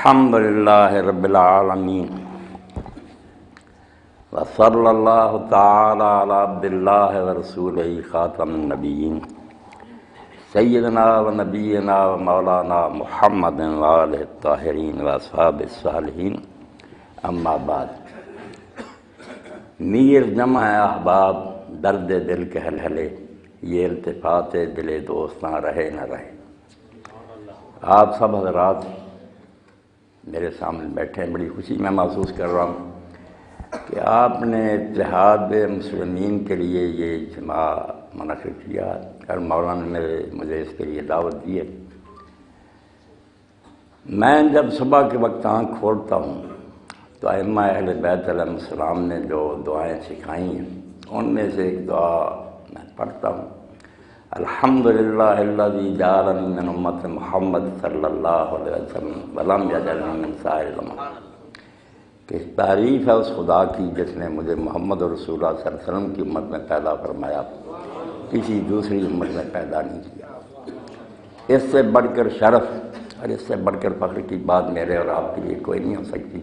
الحمد للہ رب العالمین وصلی اللہ تعالی علی عبد اللہ ورسولہ خاتم النبیین سیدنا و نبینا و مولانا محمد وآلہ الطاہرین و اصحاب الصالحین اما بعد۔ میر جمع احباب درد دل کے ہلہلے، یہ التفات دل دوستاں رہے نہ رہے۔ آپ سب حضرات میرے سامنے بیٹھے ہیں، بڑی خوشی میں محسوس کر رہا ہوں کہ آپ نے اتحاد مسلمین کے لیے یہ اجتماع منعقد کیا اور مولانا نے مجھے اس کے لیے دعوت دی ہے۔ میں جب صبح کے وقت آنکھ کھولتا ہوں تو ائمہ اہل بیت علیہ السلام نے جو دعائیں سکھائی ہیں ان میں سے ایک دعا میں پڑھتا ہوں، الحمدللہ الذی جعلنی من امت محمد صلی اللہ علیہ وسلم ولم یجعلنی من سائر الامم، کہ تعریف ہے اس خدا کی جس نے مجھے محمد رسول اللہ صلی اللہ علیہ وسلم کی امت میں پیدا فرمایا، کسی دوسری امت میں پیدا نہیں کیا۔ اس سے بڑھ کر شرف اور اس سے بڑھ کر فخر کی بات میرے اور آپ کے لیے کوئی نہیں ہو سکتی۔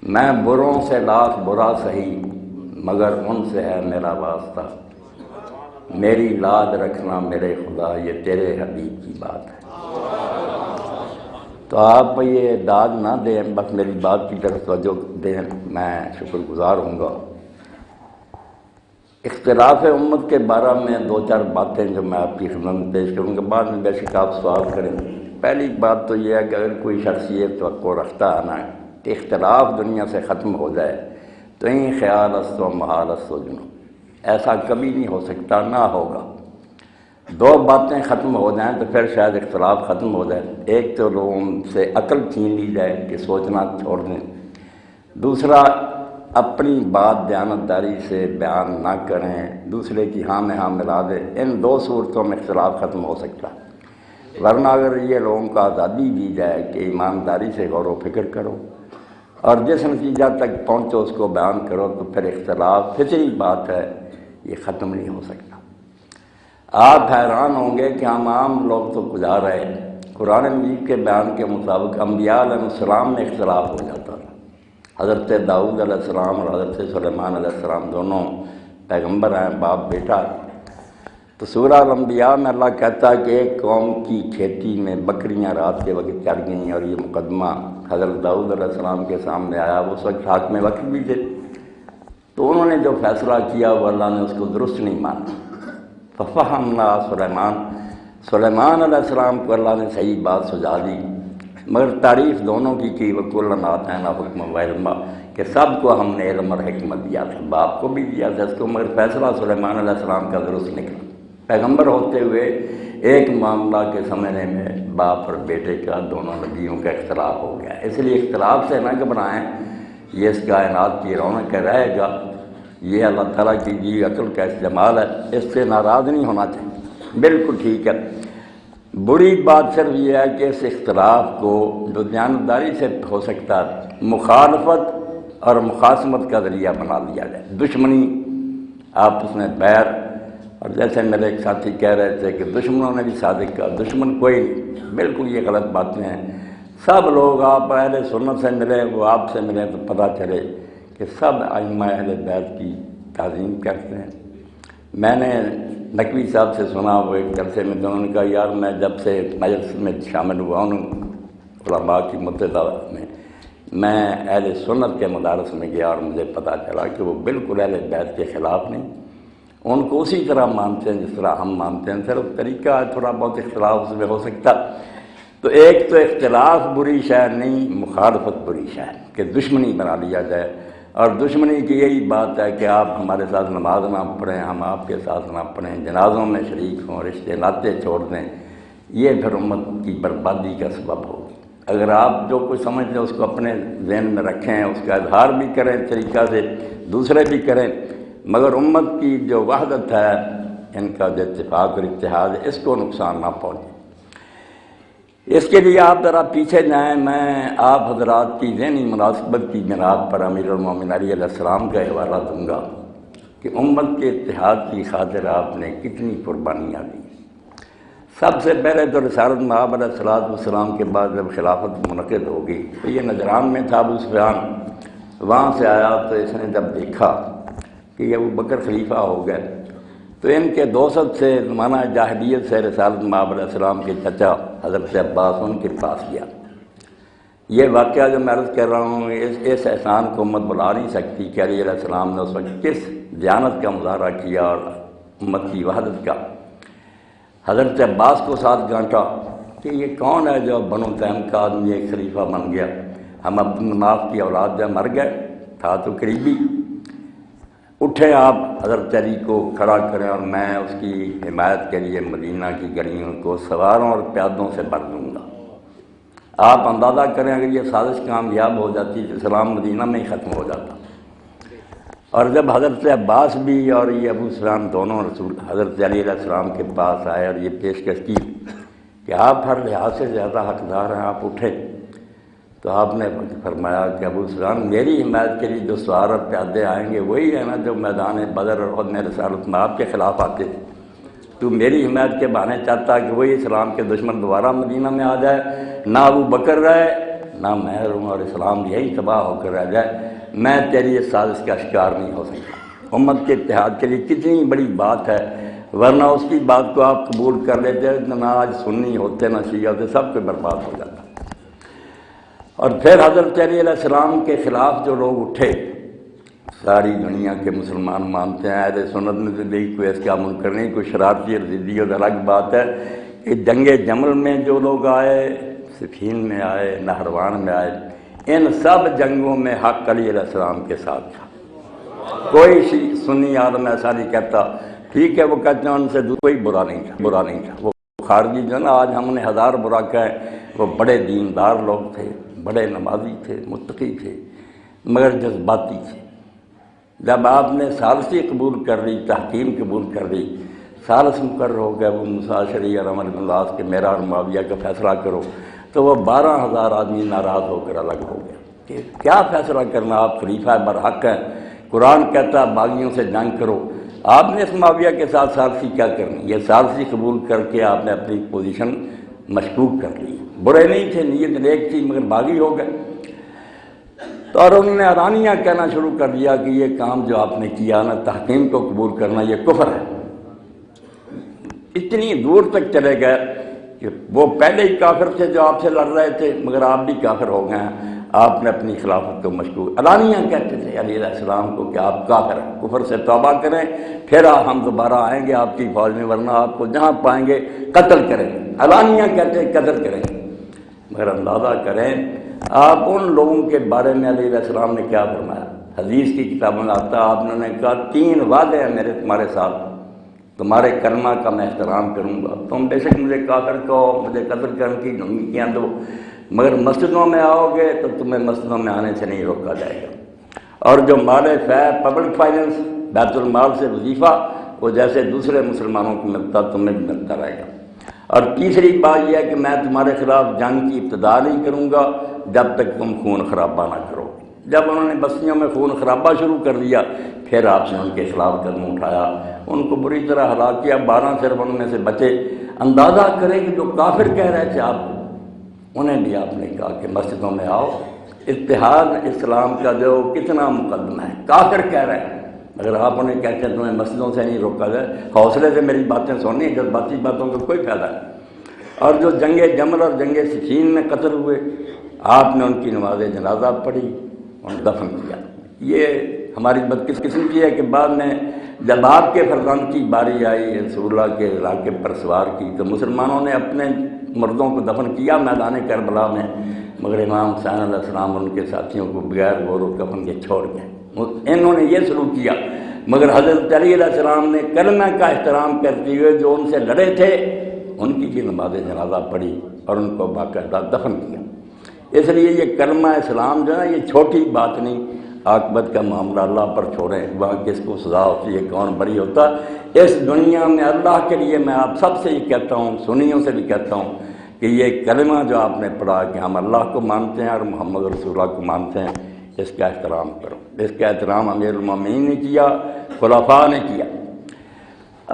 میں بروں سے لاکھ برا سہی مگر ان سے ہے میرا واسطہ، میری لاج رکھنا میرے خدا یہ تیرے حبیب کی بات ہے۔ تو آپ یہ داد نہ دیں، بس میری بات کی طرف توجہ دیں، میں شکر گزار ہوں گا۔ اختلاف امت کے بارے میں دو چار باتیں جو میں آپ کی خدمت میں پیش کروں گا، بعد میں بے شک آپ سوال کریں۔ پہلی بات تو یہ ہے کہ اگر کوئی شخص یہ توقع رکھتا ہے نا کہ اختلاف دنیا سے ختم ہو جائے تو این خیال است و محال است و جنون، ایسا کبھی نہیں ہو سکتا، نہ ہوگا۔ دو باتیں ختم ہو جائیں تو پھر شاید اختلاف ختم ہو جائے۔ ایک تو لوگوں سے عقل چھین لی جائے کہ سوچنا چھوڑ دیں، دوسرا اپنی بات دیانتداری سے بیان نہ کریں، دوسرے کی ہاں میں ہاں ملا دیں۔ ان دو صورتوں میں اختلاف ختم ہو سکتا ہے، ورنہ اگر یہ لوگوں کو آزادی دی جائے کہ ایمانداری سے غور و فکر کرو اور جس نتیجہ تک پہنچو اس کو بیان کرو، تو پھر اختلاف فطری بات ہے، یہ ختم نہیں ہو سکتا۔ آپ حیران ہوں گے کہ ہم عام لوگ تو گزار رہے ہیں، قرآن مجید کے بیان کے مطابق انبیاء علیہ السلام میں اختلاف ہو جاتا تھا۔ حضرت داؤد علیہ السلام اور حضرت سلیمان علیہ السلام دونوں پیغمبر ہیں، باپ بیٹا۔ تو سورہ الانبیاء میں اللہ کہتا ہے کہ ایک قوم کی کھیتی میں بکریاں رات کے وقت چڑھ گئیں اور یہ مقدمہ حضرت داؤد علیہ السلام کے سامنے آیا، وہ اس وقت حاکم وقت بھی تھے، تو انہوں نے جو فیصلہ کیا وہ اللہ نے اس کو درست نہیں مانا۔ ففہمنا سلیمان علیہ السلام کو اللہ نے صحیح بات سجا دی، مگر تعریف دونوں کی وَكُلًّا آتَيْنَا حُكْمًا وَعِلْمًا، کہ سب کو ہم نے علم اور حکمت دیا تھا، باپ کو بھی دیا تھا اس کو، مگر فیصلہ سلیمان علیہ السلام کا درست نکلا۔ پیغمبر ہوتے ہوئے ایک معاملہ کے سمجھنے میں باپ اور بیٹے کا، دونوں نبیوں کا اختلاف ہو گیا۔ اس لیے اختلاف سے نہ گھبرائیں، یہ اس کائنات کی رونق رہے گا، یہ اللہ تعالیٰ کی دی عقل کا استعمال ہے، اس سے ناراض نہیں ہونا چاہیے، بالکل ٹھیک ہے۔ بری بات صرف یہ ہے کہ اس اختلاف کو جو دیانتداری سے ہو سکتا ہے مخالفت اور مخاصمت کا ذریعہ بنا لیا جائے، دشمنی آپس میں بیر، اور جیسے میرے ایک ساتھی کہہ رہے تھے کہ دشمنوں نے بھی صادق کہا، دشمن کوئی نہیں، بالکل یہ غلط باتیں ہیں۔ سب لوگ آپ اہل سنت سے ملیں، وہ آپ سے ملیں تو پتہ چلے کہ سب ائمہ اہل بیت کی تعظیم کرتے ہیں۔ میں نے نقوی صاحب سے سنا، وہ ایک جلسے میں انہوں نے کہا یار میں جب سے مجلس میں شامل ہوا ہوں علماء کی متحدہ میں اہل سنت کے مدارس میں گیا اور مجھے پتہ چلا کہ وہ بالکل اہل بیت کے خلاف نہیں، ان کو اسی طرح مانتے ہیں جس طرح ہم مانتے ہیں، صرف طریقہ ہے تھوڑا بہت اختلاف اس میں ہو سکتا۔ تو ایک تو اختلاف بری شے نہیں، مخالفت بری شے ہے کہ دشمنی بنا لیا جائے، اور دشمنی کی یہی بات ہے کہ آپ ہمارے ساتھ نماز نہ پڑھیں، ہم آپ کے ساتھ نہ پڑھیں، جنازوں میں شریک ہوں، رشتے ناطے چھوڑ دیں، یہ پھر امت کی بربادی کا سبب ہوگی۔ اگر آپ جو کچھ سمجھتے ہیں اس کو اپنے ذہن میں رکھیں، اس کا اظہار بھی کریں طریقہ سے، دوسرے بھی کریں، مگر امت کی جو وحدت ہے، ان کا جو اتفاق اور اتحاد ہے، اس کو نقصان نہ پہنچے۔ اس کے لیے آپ ذرا پیچھے جائیں، میں آپ حضرات کی ذہنی مناسبت کی بنیاد پر امیر المومنین علی علیہ السلام کا حوالہ دوں گا کہ امت کے اتحاد کی خاطر آپ نے کتنی قربانیاں دی۔ سب سے پہلے تو رسالت مآب علیہ الصلوۃ والسلام کے بعد جب خلافت منعقد ہوگی تو یہ نجران میں تھا ابو سفیان، وہاں سے آیا تو اس نے جب دیکھا کہ یہ ابو بکر خلیفہ ہو گئے تو ان کے دوست سے زمانہ جاہلیت سے رسالت مآب علیہ السلام کے چچا حضرت عباس ان کے پاس گیا۔ یہ واقعہ جو میں عرض کر رہا ہوں اس احسان کو امت بلا نہیں سکتی کہ علیہ السلام نے اس وقت کس دیانت کا مظاہرہ کیا اور امت کی وحدت کا۔ حضرت عباس کو ساتھ گانٹا کہ یہ کون ہے جو بنو تیم کا آدمی ایک خلیفہ بن گیا، ہم عبد المناف کی اولاد جب مر گئے تھا تو قریبی، اٹھے آپ حضرت علی کو کھڑا کریں اور میں اس کی حمایت کے لیے مدینہ کی گلیوں کو سواروں اور پیادوں سے بھر دوں گا۔ آپ اندازہ کریں اگر یہ سازش کامیاب ہو جاتی تو اسلام مدینہ میں ہی ختم ہو جاتا۔ اور جب حضرت عباس بھی اور یہ ابو سفیان دونوں رسول حضرت علی علیہ السلام کے پاس آئے اور یہ پیشکش کی کہ آپ ہر لحاظ سے زیادہ حقدار ہیں، آپ اٹھے، تو آپ نے فرمایا کہ ابو سفیان میری حمایت کے لیے جو سوار اور پیادے آئیں گے وہی ہے نا جو میدان بدر اور احد میں رسالت مآب کے خلاف آتے تھے۔ تو میری حمایت کے بہانے چاہتا کہ وہی اسلام کے دشمن دوبارہ مدینہ میں آ جائے، نہ ابو بکر رہے نہ میں رہوں اور اسلام یہی تباہ ہو کر رہ جائے، میں تیری اس سازش کا شکار نہیں ہو سکتا۔ امت کے اتحاد کے لیے کتنی بڑی بات ہے، ورنہ اس کی بات کو آپ قبول کر لیتے نہ آج سنی ہوتے نہ شیعہ ہوتے، سب کو برباد ہو جاتا۔ اور پھر حضرت علی علیہ السلام کے خلاف جو لوگ اٹھے، ساری دنیا کے مسلمان مانتے ہیں، اہل سنت میں سے بھی کوئی اس کا منکر نہیں، کوئی شرارتی اور ضدی اور الگ بات ہے کہ جنگ جمل میں جو لوگ آئے، صفین میں آئے، نہروان میں آئے، ان سب جنگوں میں حق علی علیہ السلام کے ساتھ تھا۔ کوئی سنی عالم ایسا نہیں کہتا، ٹھیک ہے وہ کہتے ہیں ان سے کوئی برا نہیں تھا۔ وہ خارجی جو نا آج ہم نے ہزار برا کہیں، وہ بڑے دیندار لوگ تھے، بڑے نمازی تھے، متقی تھے، مگر جذباتی تھے۔ جب آپ نے ثالثی قبول کر لی، تحکیم قبول کر لی، ثالث مقرر ہو گیا وہ موسیٰ شرعی اور عمر بن العاص کے میرا اور معاویہ کا فیصلہ کرو، تو وہ 12,000 آدمی ناراض ہو کر الگ ہو گیا کہ کیا فیصلہ کرنا، آپ خلیفہ برحق ہیں، قرآن کہتا ہے باغیوں سے جنگ کرو، آپ نے اس معاویہ کے ساتھ ثالثی کیا کرنی؟ یہ ثالثی قبول کر کے آپ نے اپنی پوزیشن مشکوک کر لی۔ برے نہیں تھے، نیت نیک تھی، مگر باغی ہو گئے۔ تو اور انہوں نے اعلانیہ کہنا شروع کر دیا کہ یہ کام جو آپ نے کیا نا، تحکیم کو قبول کرنا، یہ کفر ہے۔ اتنی دور تک چلے گئے کہ وہ پہلے ہی کافر تھے جو آپ سے لڑ رہے تھے، مگر آپ بھی کافر ہو گئے ہیں۔ آپ نے اپنی خلافت کو مشکوک اعلانیہ کہتے تھے علی علیہ السلام کو کہ آپ کافر ہیں، کفر سے توبہ کریں، پھر ہم دوبارہ آئیں گے آپ کی فوج میں، ورنہ آپ کو جہاں پائیں گے قتل کریں گے۔ اعلانیہ کہتے ہیں قتل کریں گے، مگر اندازہ کریں آپ ان لوگوں کے بارے میں علیہ السلام نے کیا فرمایا۔ حدیث کی کتابوں میں آتا، آپ نے کہا 3 وعدے ہیں میرے تمہارے ساتھ، تمہارے کلمہ کا میں احترام کروں گا، تم بے شک مجھے کافر کہو، مجھے قتل کرنے کی دھمکیاں دو، مگر مسجدوں میں آؤ گے تو تمہیں مسجدوں میں آنے سے نہیں روکا جائے گا، اور جو مال فے پبلک فائننس بیت المال سے وظیفہ وہ جیسے دوسرے مسلمانوں کو ملتا تمہیں بھی ملتا رہے گا۔ اور تیسری بات یہ ہے کہ میں تمہارے خلاف جنگ کی ابتدا نہیں کروں گا جب تک تم خون خرابہ نہ کرو۔ جب انہوں نے بستیوں میں خون خرابہ شروع کر دیا، پھر آپ نے ان کے خلاف قدم اٹھایا، ان کو بری طرح ہلاک کیا، 12 صرف ان میں سے بچے۔ اندازہ کریں کہ جو کافر کہہ رہے تھے آپ کو، انہیں بھی آپ نے کہا کہ مسجدوں میں آؤ۔ اتحاد اسلام کا جو کتنا مقدمہ ہے، کافر کہہ رہے ہیں، اگر آپ انہیں کہتے ہیں تمہیں مسجدوں سے نہیں روکا جائے، حوصلے سے میری باتیں سننی، جذباتی باتوں کا کوئی فائدہ نہیں۔ اور جو جنگ جمل اور جنگ صفین میں قتل ہوئے، آپ نے ان کی نماز جنازہ پڑھی اور دفن کیا۔ یہ ہماری بدقسمتی ہے کہ بعد میں جب آپ کے فرزند کی باری آئی رسول اللہ کے علاقے پر سوار کی، تو مسلمانوں نے اپنے مردوں کو دفن کیا میدان کربلا میں، مگر امام حسین علیہ السلام ان کے ساتھیوں کو بغیر غور و کفن کے چھوڑ گئے۔ انہوں نے یہ سلوک کیا، مگر حضرت علی علیہ السلام نے کلمہ کا احترام کرتے ہوئے جو ان سے لڑے تھے ان کی بھی نماز جنازہ پڑھی اور ان کو باقاعدہ دفن کیا۔ اس لیے یہ کلمہ اسلام جو ہے یہ چھوٹی بات نہیں، عاقبت کا معاملہ اللہ پر چھوڑیں، وہاں کس کو سزا ہوتی ہے، کون بری ہوتا۔ اس دنیا میں اللہ کے لیے میں آپ سب سے یہ کہتا ہوں، سنیوں سے بھی کہتا ہوں کہ یہ کلمہ جو آپ نے پڑھا کہ ہم اللہ کو مانتے ہیں اور محمد رسول اللہ کو مانتے ہیں، اس کا احترام کرو۔ اس کا احترام امیر المومنین نے کیا، خلفاء نے کیا۔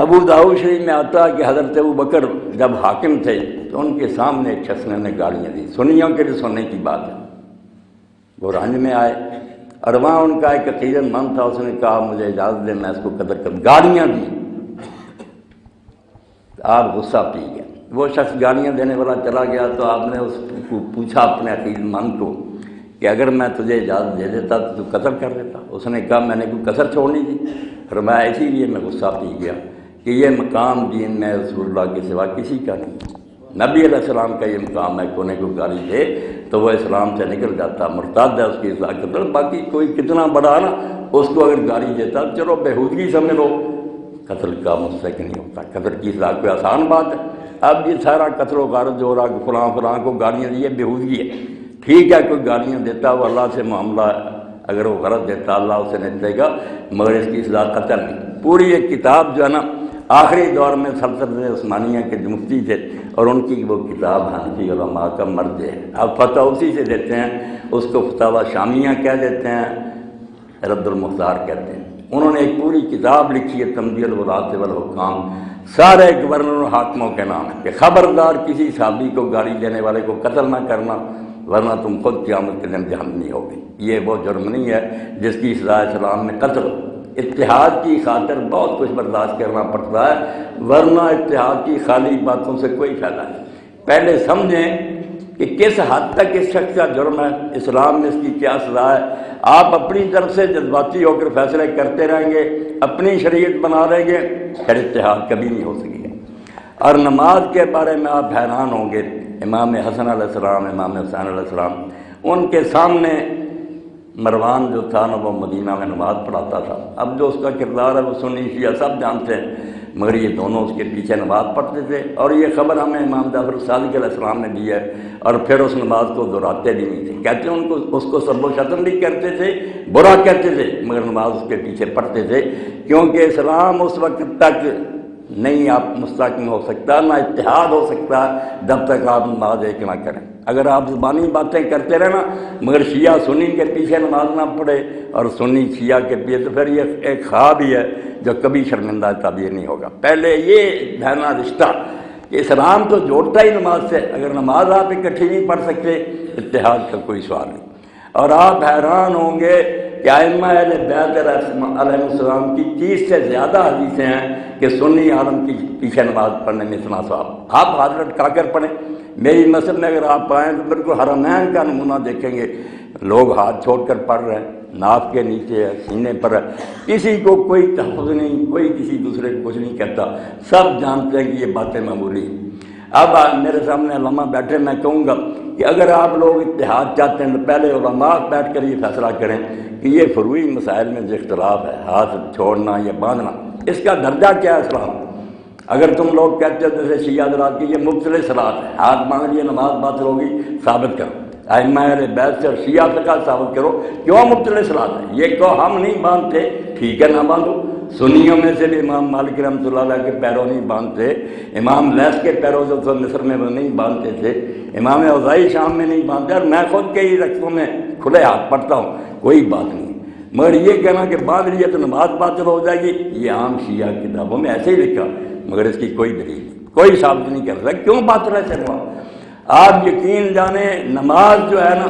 ابو داؤد شریف میں آتا کہ حضرت ابو بکر جب حاکم تھے تو ان کے سامنے ایک شخص نے گاڑیاں دی، سنیوں کے لیے سننے کی بات ہے، وہ رنج میں آئے اور وہاں ان کا ایک عقیدت مند تھا، اس نے کہا مجھے اجازت دے میں اس کو قتل کر، گاڑیاں دی، آپ غصہ پی گیا، وہ شخص گاڑیاں دینے والا چلا گیا تو آپ نے اس کو پوچھا اپنے عقیدت مند کو کہ اگر میں تجھے اجازت دے دیتا تو تو قتل کر دیتا؟ اس نے کہا میں نے کوئی کسر چھوڑنی تھی، فرمایا اسی لیے میں غصہ پی گیا کہ یہ مقام دین میں رسول اللہ کے سوا کسی کا نہیں، نبی علیہ السلام کا یہ مقام ہے، کونے کو گالی دے تو وہ اسلام سے نکل جاتا، مرتد ہے، اس کی اصلاح قتل، باقی کوئی کتنا بڑا نا اس کو اگر گالی دیتا چلو بےہودگی سمجھ لو، قتل کا مستحق نہیں ہوتا، قتل کی اصلاح کوئی آسان بات ہے۔ اب یہ سارا قتل و غارت جو ہو رہا کہ فلاں کو گالیاں دی، بےہودگی ہے، ٹھیک ہے کوئی گالیاں دیتا وہ اللہ سے معاملہ، اگر وہ غلط دیتا اللہ اسے نہیں دے گا، مگر اس کی اصلاح قتل نہیں۔ پوری ایک کتاب جو ہے نا آخری دور میں سلطنت عثمانیہ کے جو مفتی تھے اور ان کی وہ کتاب حنفی علماء کا مرجع ہے، اب فتح اسی سے دیتے ہیں، اس کو فتاوی شامیہ کہہ دیتے ہیں، رد المختار کہتے ہیں۔ انہوں نے ایک پوری کتاب لکھی ہے تنبیہ الولاۃ والحکام، سارے گورنر و حاکموں کے نام کہ خبردار کسی صحابی کو گالی دینے والے کو قتل نہ کرنا ورنہ تم خود قیامت کے دن جہنمی ہوگی، یہ وہ جرم نہیں ہے جس کی سزا اسلام میں قتل ہو۔ اتحاد کی خاطر بہت کچھ برداشت کرنا پڑتا ہے، ورنہ اتحاد کی خالی باتوں سے کوئی فائدہ نہیں۔ پہلے سمجھیں کہ کس حد تک اس شخص کا جرم ہے، اسلام میں اس کی کیا سزا ہے۔ آپ اپنی طرف سے جذباتی ہو کر فیصلے کرتے رہیں گے، اپنی شریعت بنا رہیں گے، پھر اتحاد کبھی نہیں ہو سکے گا۔ اور نماز کے بارے میں آپ حیران ہوں گے، امام حسن علیہ السلام، امام حسین علیہ السلام، ان کے سامنے مروان جو تھا نا وہ مدینہ میں نماز پڑھاتا تھا، اب جو اس کا کردار ہے وہ سنی شیعہ سب جانتے ہیں، مگر یہ دونوں اس کے پیچھے نماز پڑھتے تھے، اور یہ خبر ہمیں امام جعفر صادق علیہ السلام نے دی ہے، اور پھر اس نماز کو دہراتے بھی نہیں تھے، کہتے ہیں ان کو اس کو سب و شتم بھی کرتے تھے، برا کہتے تھے، مگر نماز اس کے پیچھے پڑھتے تھے، کیونکہ اسلام اس وقت تک نہیں آپ مستحکم ہو سکتا، نہ اتحاد ہو سکتا جب تک آپ نماز ایک نہ کریں۔ اگر آپ زبانی باتیں کرتے رہنا مگر شیعہ سنی کے پیچھے نماز نہ پڑھے اور سنی شیعہ کے پیچھے، تو پھر یہ ایک خواب ہی ہے جو کبھی شرمندہ تعبیر نہیں ہوگا۔ پہلے یہ بہنا رشتہ کہ اسلام تو جوڑتا ہی نماز سے، اگر نماز آپ اکٹھی نہیں پڑھ سکتے اتحاد کا کوئی سوال نہیں۔ اور آپ حیران ہوں گے کہ ائمہ اہل بیت علیہ السلام کی 30 سے زیادہ حدیثیں ہیں کہ سنی عالم کی پیچھے نماز پڑھنے میں اتنا ثواب۔ آپ ہاتھ لٹکا کر پڑھیں، میری مسجد میں اگر آپ آئیں تو بالکل حرمین کا نمونہ دیکھیں گے، لوگ ہاتھ چھوڑ کر پڑھ رہے ہیں، ناف کے نیچے ہے، سینے پر ہے، کسی کو کوئی تحفظ نہیں، کوئی کسی دوسرے کو کچھ نہیں کہتا، سب جانتے ہیں کہ یہ باتیں معمولی ہیں۔ اب میرے سامنے علماء بیٹھے، میں کہوں گا کہ اگر آپ لوگ اتحاد چاہتے ہیں تو پہلے علماء بیٹھ کر یہ فیصلہ کریں کہ یہ فروعی مسائل میں جو اختلاف ہے، ہاتھ چھوڑنا یا باندھنا، اس کا درجہ کیا ہے اسلام۔ اگر تم لوگ کہتے ہو جیسے شیعہ حضرات کی یہ مبطل صلاۃ ہے، ہاتھ باندھ لیے نماز باطل ہوگی، ثابت کرو، ائمہ اہل بیت سے اور شیعہ فقہ ثابت کرو کیوں مبطل صلاۃ ہے، یہ کہو ہم نہیں باندھتے، ٹھیک ہے نہ باندھو۔ سنیوں میں سے بھی امام مالک رحمۃ اللہ علیہ کے پیروں نہیں باندھتے، امام لیث کے پیروں جو تھے مصر میں وہ نہیں باندھتے تھے، امام اوزاعی شام میں نہیں باندھتے، اور میں خود کے ہی رقصوں میں کھلے ہاتھ پڑھتا ہوں، کوئی بات نہیں۔ مگر یہ کہنا کہ باندھ لیے تو نماز باطل ہو جائے گی، یہ عام شیعہ کتابوں میں ایسے ہی لکھا، مگر اس کی کوئی دلیل نہیں، کوئی ثابت نہیں کر سکتا کیوں باطل ہے چلوا۔ آپ یقین جانیں نماز جو ہے نا،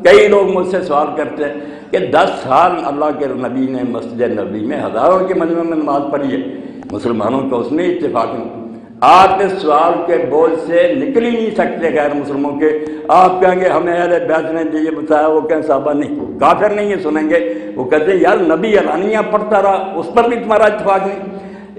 کئی لوگ مجھ سے سوال کرتے ہیں کہ 10 سال اللہ کے نبی نے مسجد نبی میں ہزاروں کے مجمع میں نماز پڑھی ہے، مسلمانوں کا اس میں اتفاق نہیں۔ آپ اس سوال کے بوجھ سے نکل ہی نہیں سکتے غیر مسلموں کے، آپ کہیں گے ہمیں اہل بیت نے یہ بتایا، وہ کہیں صحابہ نہیں، کافر نہیں یہ سنیں گے، وہ کہتے ہیں یار نبی علانیہ پڑھتا رہا، اس پر بھی تمہارا اتفاق نہیں۔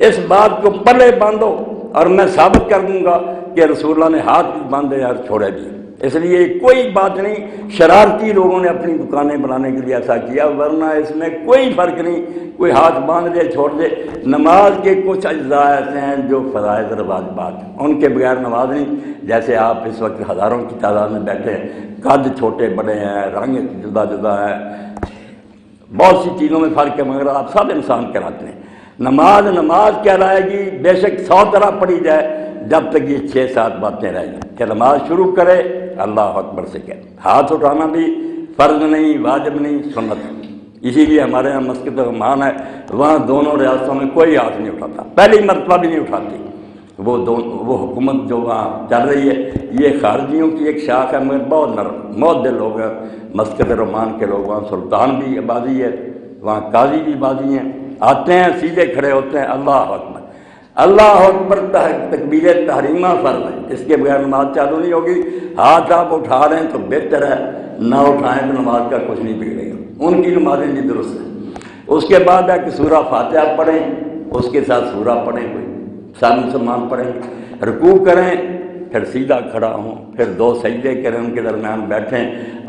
اس بات کو پلے باندھو اور میں ثابت کر دوں گا کہ رسول اللہ نے ہاتھ باندھے اور چھوڑے بھی، اس لیے کوئی بات نہیں، شرارتی لوگوں نے اپنی دکانیں بنانے کے لیے ایسا کیا، ورنہ اس میں کوئی فرق نہیں، کوئی ہاتھ باندھ دے چھوڑ دے۔ نماز کے کچھ اجزاء ایسے ہیں جو فرائض اور واجبات ہیں، ان کے بغیر نماز نہیں۔ جیسے آپ اس وقت ہزاروں کی تعداد میں بیٹھے ہیں، قد چھوٹے بڑے ہیں، رنگ جدا جدا ہے، بہت سی چیزوں میں فرق ہے، مگر آپ سب انسان کہلاتے ہیں۔ نماز کہلائے گی بے شک 100 طرح پڑھی جائے، جب تک یہ 6-7 باتیں رہ جائیں کہ نماز شروع کرے اللہ اکبر سے کہے، ہاتھ اٹھانا بھی فرض نہیں، واجب نہیں، سنت، اسی لیے ہمارے یہاں مسجد رحمان ہے، وہاں دونوں ریاستوں میں کوئی ہاتھ نہیں اٹھاتا، پہلی مرتبہ بھی نہیں اٹھاتی۔ وہ حکومت جو وہاں چل رہی ہے یہ خارجیوں کی ایک شاخ ہے، مگر بہت نرم بہت دل لوگ ہیں مسجد رحمان کے لوگ، وہاں سلطان بھی آبادی ہے، وہاں قاضی بھی آبادی ہیں، آتے ہیں سیدھے کھڑے ہوتے ہیں، اللہ اکبر اللہ اکبر، تکبیر تحریمہ فرض ہے، اس کے بغیر نماز چالو نہیں ہوگی۔ ہاتھ آپ اٹھا رہے ہیں تو بہتر ہے، نہ اٹھائیں تو نماز کا کچھ نہیں بگڑے گا، ان کی نمازیں نہیں درست ہیں۔ اس کے بعد ہے کہ سورہ فاتحہ پڑھیں، اس کے ساتھ سورہ پڑھیں، کوئی سارے مسلمان پڑھیں، رکوع کریں، پھر سیدھا کھڑا ہوں، پھر 2 سجدے کریں، ان کے درمیان بیٹھیں،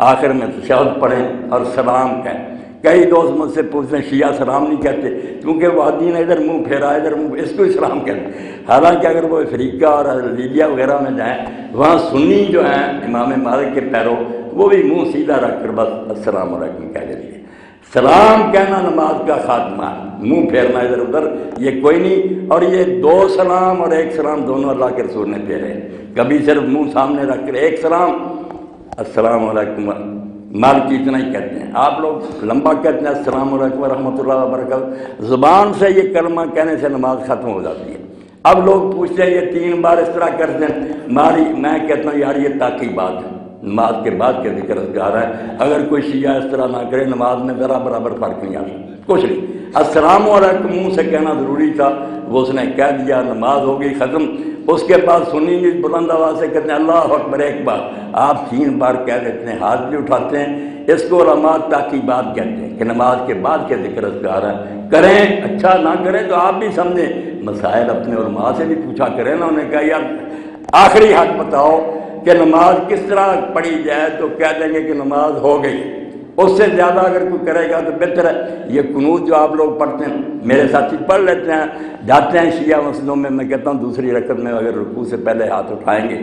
آخر میں تشہد پڑھیں اور سلام کہیں۔ کئی دوست مجھ سے پوچھتے ہیں شیعہ سلام نہیں کہتے کیونکہ وہ آدمی نے ادھر منہ پھیرا ادھر منہ، اس کو ہی سلام کہتے ہیں۔ حالانکہ اگر وہ افریقہ اور لیبیا وغیرہ میں جائیں، وہاں سنی جو ہیں امام مالک کے پیرو، وہ بھی منہ سیدھا رکھ کر بس السلام علیکم کہہ دیتے ہیں۔ سلام کہنا نماز کا خاتمہ ہے، منہ پھیرنا ادھر ادھر یہ کوئی نہیں۔ اور یہ 2 سلام اور 1 سلام دونوں اللہ کے رسول نے پھیرے، کبھی صرف منہ سامنے رکھ کر 1 سلام السلام علیکم، مالکی اتنا ہی کہتے ہیں، آپ لوگ لمبا کہتے ہیں السلام علیکم ورحمۃ اللہ وبرکاتہ۔ زبان سے یہ کلمہ کہنے سے نماز ختم ہو جاتی ہے۔ اب لوگ پوچھتے ہیں یہ 3 بار اس طرح کرتے ہیں، میں کہتا ہوں یار یہ تاکی بات ہے، نماز کے بعد کے ذکر اذکار ہے، اگر کوئی شیعہ اس طرح نہ کرے نماز میں ذرا برابر فرق نہیں آتا، کچھ نہیں۔ السلام علیکم منہ سے کہنا ضروری تھا، وہ اس نے کہہ دیا، نماز ہو گئی ختم۔ اس کے بعد سنی بھی بلند آواز سے کہتے ہیں اللہ اکبر 1 بار، آپ 3 بار کہہ دیتے ہیں، ہاتھ بھی اٹھاتے ہیں۔ اس کو علماء تاکیبات کہتے ہیں کہ نماز کے بعد کے ذکر اذکار ہیں، کریں، اچھا نہ کریں تو آپ بھی سمجھیں، مسائل اپنے علماء سے بھی پوچھا کریں نا۔ انہوں نے کہا یار آخری حق بتاؤ کہ نماز کس طرح پڑھی جائے، تو کہہ دیں گے کہ نماز ہو گئی، اس سے زیادہ اگر کوئی کرے گا تو بہتر ہے۔ یہ قنوت جو آپ لوگ پڑھتے ہیں، میرے ساتھی پڑھ لیتے ہیں، جاتے ہیں شیعہ مسجدوں میں، میں کہتا ہوں دوسری رکعت میں اگر رکوع سے پہلے ہاتھ اٹھائیں گے،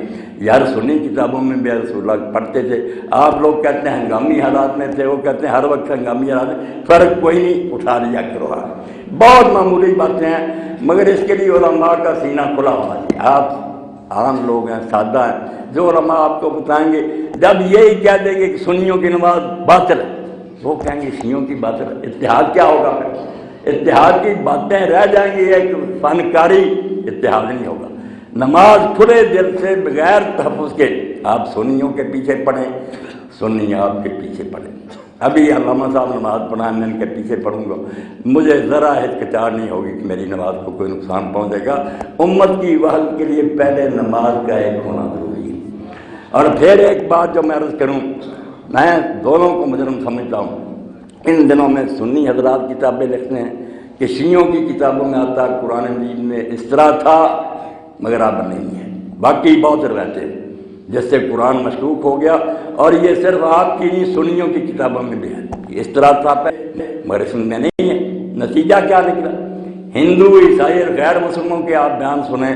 یار سنی کتابوں میں بھی رسول اللہ پڑھتے تھے، آپ لوگ کہتے ہیں ہنگامی حالات میں تھے، وہ کہتے ہیں ہر وقت ہنگامی حالات میں، فرق کوئی نہیں، اٹھا لیا کرو ہاتھ، بہت معمولی باتیں ہیں، مگر اس کے لیے علماء کا سینہ کھلا ہونا چاہیے۔ آپ عام لوگ ہیں، سادہ ہیں، جو علماء آپ کو بتائیں گے، جب یہی کہہ دیں گے کہ سنیوں کی نماز باطل ہے، وہ کہیں گے شیعوں کی باطل ہے، اتحاد کیا ہوگا پھر؟ اتحاد کی باتیں رہ جائیں گی، ایک فنکاری، اتحاد نہیں ہوگا۔ نماز کھلے دل سے بغیر تحفظ کے آپ سنیوں کے پیچھے پڑھیں، سنی آپ کے پیچھے پڑھیں۔ ابھی علامہ صاحب نماز پڑھائیں، میں ان کے پیچھے پڑھوں گا، مجھے ذرا ہچکچاہٹ نہیں ہوگی کہ میری نماز کو کوئی نقصان پہنچے گا۔ امت کی وحدت کے لیے پہلے نماز کا ایک ہونا ضروری ہے۔ اور پھر ایک بات جو میں عرض کروں، میں دونوں کو مجرم سمجھتا ہوں۔ ان دنوں میں سنی حضرات کتابیں لکھتے ہیں کہ شیعوں کی کتابوں میں آتا ہے قرآن مجید میں اس طرح تھا، مگر اب نہیں ہے۔ باقی بہت روایتیں جس سے قرآن مشکوک ہو گیا، اور یہ صرف آپ کی نہیں سنیوں کی کتابوں میں بھی ہے، اس طرح تھا پہلے مگر اس میں نہیں ہے۔ نتیجہ کیا نکلا؟ ہندو عیسائی اور غیر مسلموں کے آپ بیان سنیں،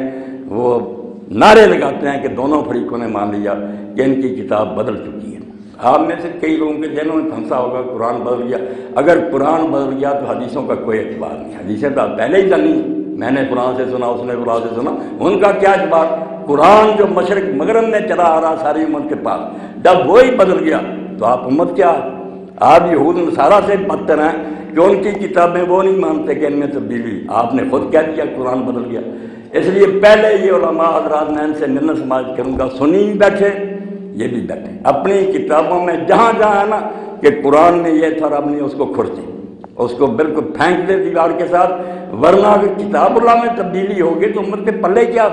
وہ نعرے لگاتے ہیں کہ دونوں فریقوں نے مان لیا کہ ان کی کتاب بدل چکی ہے۔ آپ میں سے کئی لوگوں کے ذہنوں میں پھنسا ہوگا قرآن بدل گیا، اگر قرآن بدل گیا تو حدیثوں کا کوئی اعتبار نہیں، حدیثیں تو پہلے ہی نہیں، میں نے قرآن سے سنا، اس نے قرآن سے سنا، ان کا کیا اعتبار؟ قرآن جو مشرق مغرب میں چلا آ رہا ساری امت کے پاس، جب وہی بدل گیا تو آپ امت کیا؟ آپ یہود نصارہ سے بدتر ہیں کہ ان کی کتابیں وہ نہیں مانتے کہ ان میں تبدیلی، آپ نے خود کہہ دیا قرآن بدل گیا۔ اس لیے پہلے یہ علماء حضرات میں ان سے منت سماعت کروں گا، سنی بھی بیٹھے، یہ بھی بیٹھے، اپنی کتابوں میں جہاں جہاں ہے نا کہ قرآن میں یہ تھا، رب نے اس کو کھرچے، اس کو بالکل پھینک دے دیوار کے ساتھ، ورنہ اگر کتاب اللہ میں تبدیلی ہوگی تو امت کے پلے کیا؟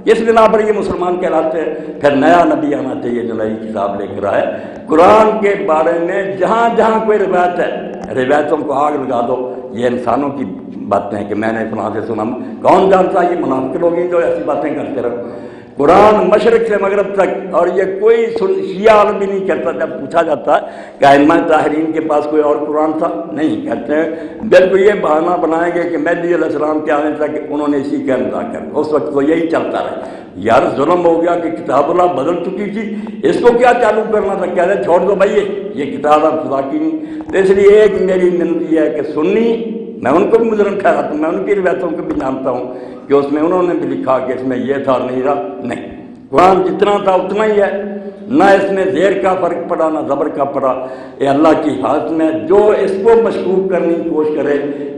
اس بنا پر یہ مسلمان کہلاتے ہیں۔ پھر نیا نبی آنا چاہیے جو نئی کتاب لے کر آئے، قرآن کے بارے میں جہاں جہاں کوئی روایت ہے، روایتوں کو آگ لگا دو، یہ انسانوں کی باتیں ہیں کہ میں نے فلاں سے سنا، کون جانتا یہ منافق لوگ ہیں جو ایسی باتیں کرتے رہے۔ قرآن مشرق سے مغرب تک، اور یہ کوئی شیعہ عالم بھی نہیں کہتا، جب پوچھا جاتا ہے کہ ائمہ طاہرین کے پاس کوئی اور قرآن تھا، نہیں کہتے ہیں، بالکل یہ بہانہ بنائیں گے کہ مہدی علیہ السلام کے آنے تک انہوں نے اسی کا انتظار کیا، اس وقت تو یہی چلتا رہا۔ یار ظلم ہو گیا کہ کتاب اللہ بدل چکی تھی، اس کو کیا چالو کرنا تھا؟ کہہ رہے چھوڑ دو بھائی، یہ کتاب اب خدا کی نہیں۔ تو اس لیے ایک میری منت یہ ہے کہ سنی، میں ان کو بھی مجرم ٹھہراتا ہوں، میں ان کی روایتوں کو بھی جانتا ہوں کہ اس میں انہوں نے بھی لکھا کہ اس میں یہ تھا اور نہیں رہا، نہیں، قرآن جتنا تھا اتنا ہی ہے، نہ اس میں زیر کا فرق پڑا نہ زبر کا پڑا۔ یہ اللہ کی حفاظت میں جو اس کو مشکوک کرنے کی کوشش کرے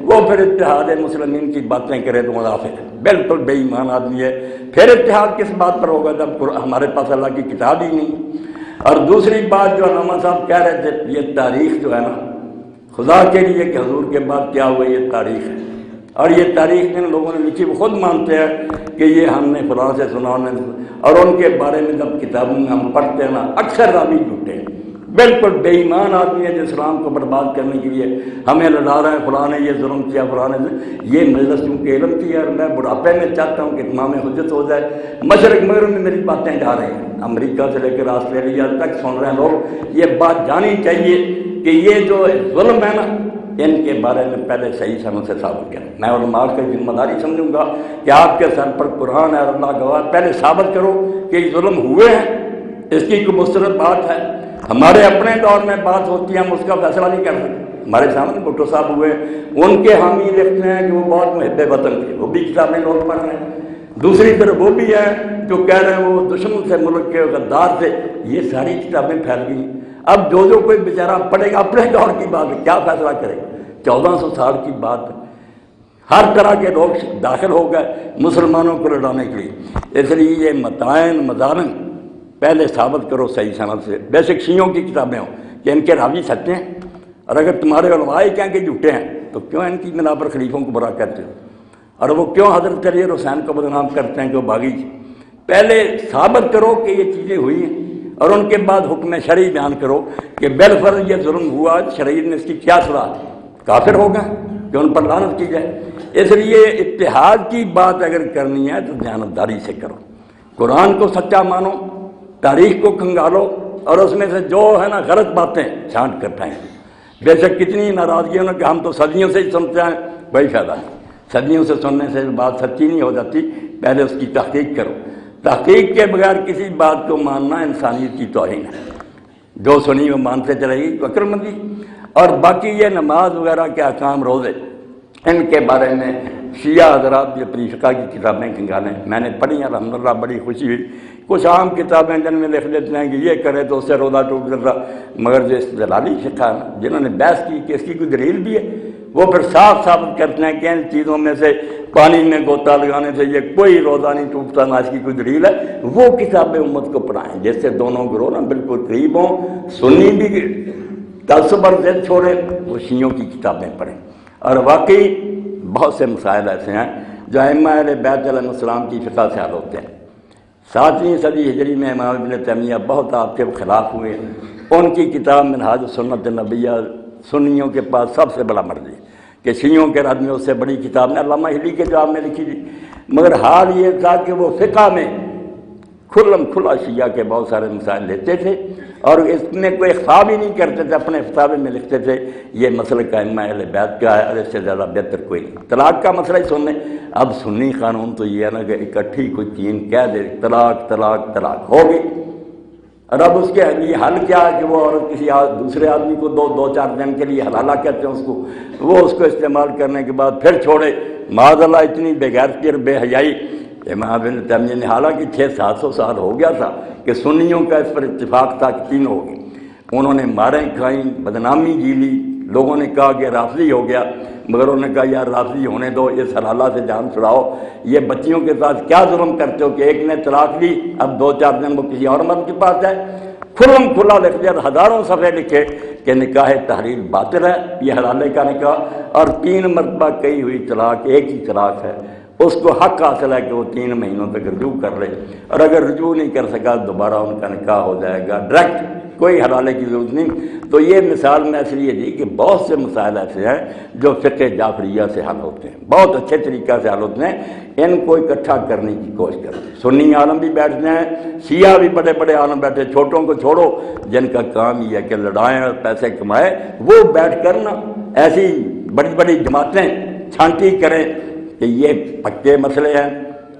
وہ پھر اتحاد مسلمین کی باتیں کرے تو منافق ہے، بالکل بے ایمان آدمی ہے۔ پھر اتحاد کس بات پر ہوگا جب ہمارے پاس اللہ کی کتاب ہی نہیں۔ اور دوسری بات جو علامہ صاحب کہہ رہے تھے، یہ تاریخ جو ہے نا، خدا کے لیے کہ حضور کے بعد کیا ہوا، یہ تاریخ ہے، اور یہ تاریخ ان لوگوں نے لکھی، وہ خود مانتے ہیں کہ یہ ہم نے فلاں سے سنا، اور ان کے بارے میں جب کتابوں میں ہم پڑھتے ہیں نا، اکثر راوی جھوٹے ہیں، بالکل بے ایمان آدمی ہے جو اسلام کو برباد کرنے کے لیے ہمیں لڑا رہے ہیں، فلاں نے یہ ظلم کیا، فلاں نے یہ مجلس چونکہ علم کی ہے، اور میں بڑھاپے میں چاہتا ہوں کہ اتمام حجت ہو جائے، مشرق مغرب میں میری باتیں جا رہی ہیں، امریکہ سے لے کر آسٹریلیا تک سن رہے ہیں لوگ، یہ بات جانی چاہیے کہ یہ جو ظلم ہے نا، ان کے بارے میں پہلے صحیح سمجھ سے ثابت کریں۔ میں علماء کی ذمہ داری سمجھوں گا کہ آپ کے سر پر قرآن ہے اور اللہ گواہ، پہلے ثابت کرو کہ یہ ظلم ہوئے ہیں، اس کی کوئی مستند بات ہے۔ ہمارے اپنے دور میں بات ہوتی ہے، ہم اس کا فیصلہ نہیں کر سکتے۔ ہمارے سامنے بھٹو صاحب ہوئے، ان کے حامی لکھتے ہیں کہ وہ بہت محب وطن تھے، وہ بھی کتابیں لوگ پڑھ رہے ہیں۔ دوسری طرف وہ بھی ہے جو کہہ رہے ہیں وہ دشمن سے، ملک کے غدار تھے، یہ ساری کتابیں پھیل گئی۔ اب جو کوئی بیچارہ پڑھے گا اپنے دور کی بات ہے، کیا فیصلہ کرے گا؟ 1400 سال کی بات ہے، ہر طرح کے لوگ داخل ہو گئے مسلمانوں کو لڑانے کے لیے۔ اس لیے یہ متائن مظالم پہلے ثابت کرو صحیح سند سے، بے شک شیعوں کی کتابیں ہوں کہ ان کے راوی سچے ہیں، اور اگر تمہارے علماء کہیں کہ جھوٹے ہیں تو کیوں ان کی بنا پر خلیفوں کو برا کہتے ہو، اور وہ کیوں حضرت علی اور حسین کو بدنام کرتے ہیں کہ وہ باغی تھے؟ پہلے ثابت کرو کہ یہ چیزیں ہوئی ہیں، اور ان کے بعد حکم شرعی بیان کرو کہ بالفرض یہ ظلم ہوا، شریعت نے اس کی کیا صلاح، کافر ہو گئے کہ ان پر لعنت کی جائے۔ اس لیے اتحاد کی بات اگر کرنی ہے تو دیانتداری سے کرو، قرآن کو سچا مانو، تاریخ کو کھنگالو، اور اس میں سے جو ہے نا غلط باتیں چھانٹ کر پھینک دو۔ بے شک کتنی ناراضگیوں نے کہ ہم تو صدیوں سے ہی سنتے ہیں، کوئی فائدہ نہیں، صدیوں سے سننے سے بات سچی نہیں ہو جاتی، پہلے اس کی تحقیق کرو۔ تحقیق کے بغیر کسی بات کو ماننا انسانیت کی توہین ہے، جو سنی وہ مانتے چلے گی عقل مندی۔ اور باقی یہ نماز وغیرہ کے احکام روزے، ان کے بارے میں شیعہ حضرات یہ اپنی فقہ کی کتابیں کھنگالیں، میں نے پڑھی الحمدللہ، بڑی خوشی ہوئی۔ کچھ عام کتابیں جن میں لکھ دیتے ہیں کہ یہ کرے تو اس سے روزہ ٹوٹ جاتا، مگر جو استدلالی فقہ ہے جنہوں نے بحث کی کہ اس کی کوئی دلیل بھی ہے، وہ پھر صاف ثابت کرتے ہیں کہ ان چیزوں میں سے پانی میں غوطہ لگانے سے یہ کوئی روزہ نہیں ٹوٹتا، نہ اس کی کوئی دلیل ہے۔ وہ کتابیں امت کو پڑھائیں جس سے دونوں گروہ نا بالکل قریب ہوں، سنی بھی تعصب اور ضد چھوڑے، وہ شیعوں کی کتابیں پڑھیں۔ اور واقعی بہت سے مسائل ایسے ہیں جو ائمہ اہل بیت علیہ السلام کی فقہ سے حل ہوتے ہیں۔ 7ویں صدی ہجری میں امام ابن تیمیہ بہت آپ کے خلاف ہوئے، ان کی کتاب منہاج السنۃ النبویہ سنیوں کے پاس سب سے بڑا مرجع ہے کہ شیعوں کے رد میں اس سے بڑی کتاب نے علامہ ہلی کے جواب میں لکھی تھی، مگر حال یہ تھا کہ وہ فقہ میں کھلم کھلا شیعہ کے بہت سارے مسائل لیتے تھے، اور اس میں کوئی اخفا بھی نہیں کرتے تھے، اپنے فتاوے میں لکھتے تھے یہ مسئلہ ائمہ اہل بیت کا ہے اور اس سے زیادہ بہتر کوئی نہیں۔ طلاق کا مسئلہ ہی سن لیں، اب سنی قانون تو یہ ہے نا کہ اکٹھی کوئی تین کہہ دے طلاق طلاق طلاق ہوگی، اور اب اس کے لیے حل کیا ہے کہ وہ عورت کسی دوسرے آدمی کو دو چار دن کے لیے حلالہ کہتے ہیں اس کو، وہ اس کو استعمال کرنے کے بعد پھر چھوڑے، معاذ اللہ اتنی بے غیرتی اور بے حیائی۔ امام ابن تیمیہ نے حالانکہ 600-700 سال ہو گیا تھا کہ سنیوں کا اس پر اتفاق تھا کہ تین ہو گئے، انہوں نے ماریں کھائیں، بدنامی جیلی، لوگوں نے کہا کہ رافضی ہو گیا، مگر انہوں نے کہا یار رافضی ہونے دو، اس حلالہ سے جان چھڑاؤ، یہ بچیوں کے ساتھ کیا ظلم کرتے ہو کہ ایک نے طلاق لی، اب 2-4 دن وہ کسی اور مرد کے پاس جائے۔ کھلم کھلا لکھ دیا، ہزاروں صفحے لکھے کہ نکاح تحلیل باطل ہے، یہ حلالے کا نکاح، اور 3 مرتبہ کہی ہوئی طلاق ایک ہی طلاق ہے، اس کو حق حاصل ہے کہ وہ 3 مہینوں تک رجوع کر لے، اور اگر رجوع نہیں کر سکا دوبارہ ان کا نکاح ہو جائے گا ڈائریکٹ، کوئی حلالے کی ضرورت نہیں۔ تو یہ مثال میں اس لیے دی کہ بہت سے مسائل ایسے ہیں جو فقہ جعفریہ سے حل ہوتے ہیں، بہت اچھے طریقہ سے حل ہوتے ہیں، ان کو اکٹھا کرنے کی کوشش کرتے ہیں۔ سنی عالم بھی بیٹھتے ہیں، شیعہ بھی بڑے بڑے عالم بیٹھے، چھوٹوں کو چھوڑو جن کا کام یہ ہے کہ لڑائیں اور پیسے کمائے، وہ بیٹھ کر نا ایسی بڑی بڑی جماعتیں چھانٹی کریں کہ یہ پکے مسئلے ہیں،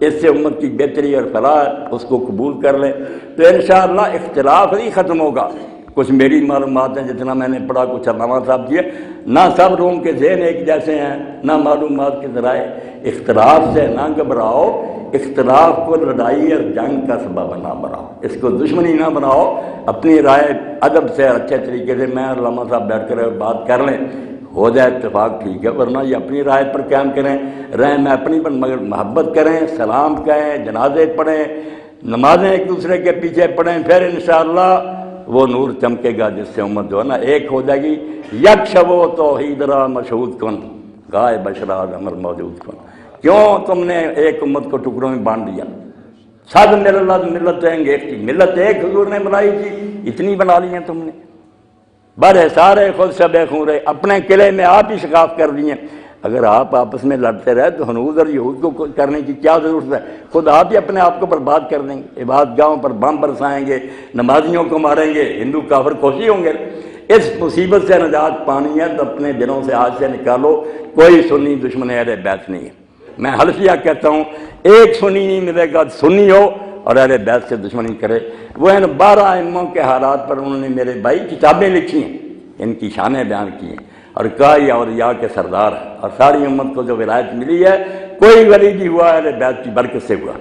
اس سے امت کی بہتری اور فلاح اس کو قبول کر لیں، تو انشاءاللہ اختلاف نہیں ختم ہوگا، کچھ میری معلومات ہیں جتنا میں نے پڑھا، کچھ علامہ صاحب کی ہے، نہ سب لوگوں کے ذہن ایک جیسے ہیں، نہ معلومات کے ذرائع، اختلاف سے نہ گھبراؤ، اختلاف کو لڑائی اور جنگ کا سبب نہ بناؤ، اس کو دشمنی نہ بناؤ، اپنی رائے ادب سے اچھے طریقے سے میں اور علامہ صاحب بیٹھ کر بات کر لیں، ہو جائے اتفاق ٹھیک ہے، ورنہ یہ اپنی رائے پر قائم کریں، رہیں میں اپنی پر، مگر محبت کریں، سلام کہیں، جنازے پڑھیں، نمازیں ایک دوسرے کے پیچھے پڑھیں، پھر انشاءاللہ وہ نور چمکے گا جس سے امت جو ہے نا ایک ہو جائے گی۔ یک شبو توحید را مشہود کن، گائے بشراد امر موجود کن۔ کیوں تم نے ایک امت کو ٹکڑوں میں بانٹ دیا؟ سب ملت ایک تھی، ملت ایک حضور نے بنائی تھی، اتنی بنا لی ہیں تم نے، بڑے سارے خود شب خورے، اپنے قلعے میں آپ ہی شکاف کر دیے۔ اگر آپ آپس میں لڑتے رہے تو ہنود اور یہود کو کرنے کی کیا ضرورت ہے؟ خود آپ ہی اپنے آپ کو برباد کر دیں گے، عبادت گاہوں پر بم برسائیں گے، نمازیوں کو ماریں گے، ہندو کافر خوشی ہوں گے۔ اس مصیبت سے نجات پانی ہے تو اپنے دلوں سے آج سے نکالو، کوئی سنی دشمن اہل بیت نہیں ہے۔ میں حلفیہ کہتا ہوں ایک سنی نہیں ملے گا، سنی ہو اور اہل بیت سے دشمنی کرے۔ وہ ان 12 ائموں کے حالات پر انہوں نے میرے بھائی کتابیں لکھی ہیں، ان کی شانیں بیان کی ہیں، اور کہا یہ اولیاء کے سردار ہیں، اور ساری امت کو جو ولایت ملی ہے کوئی ولی بھی ہوا اہل بیت کی برکت سے ہوا۔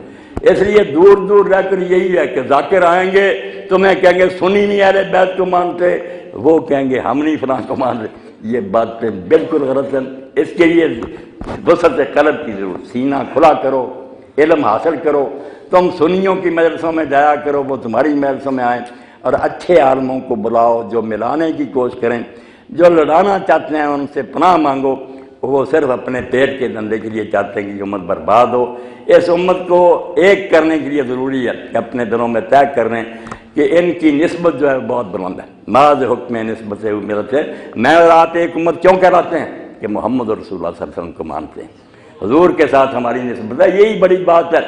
اس لیے دور دور رہ کر یہی ہے کہ ذاکر آئیں گے تمہیں کہیں گے سنی نہیں اہل بیت کو مانتے، وہ کہیں گے ہم نہیں فلاں کو مان رہے۔ یہ باتیں بالکل غلط ہیں۔ اس کے لیے وسعت قلب کی ضرورت، سینہ کھلا کرو، علم حاصل کرو، تم سنیوں کی مجلسوں میں جایا کرو، وہ تمہاری مجلسوں میں آئیں، اور اچھے عالموں کو بلاؤ جو ملانے کی کوشش کریں، جو لڑانا چاہتے ہیں ان سے پناہ مانگو، وہ صرف اپنے پیٹ کے دھندے کے لیے چاہتے ہیں کہ یہ امت برباد ہو۔ اس امت کو ایک کرنے کے لیے ضروری ہے کہ اپنے دلوں میں طے کر لیں کہ ان کی نسبت جو ہے بہت بلند ہے، بعض حکم نسبت سے میرت ہے۔ میں اور آپ ایک امت کیوں کہلاتے ہیں؟ کہ محمد رسول اللہ صلی اللہ علیہ وسلم کو مانتے ہیں، حضور کے ساتھ ہماری نسبت ہے، یہی بڑی بات ہے۔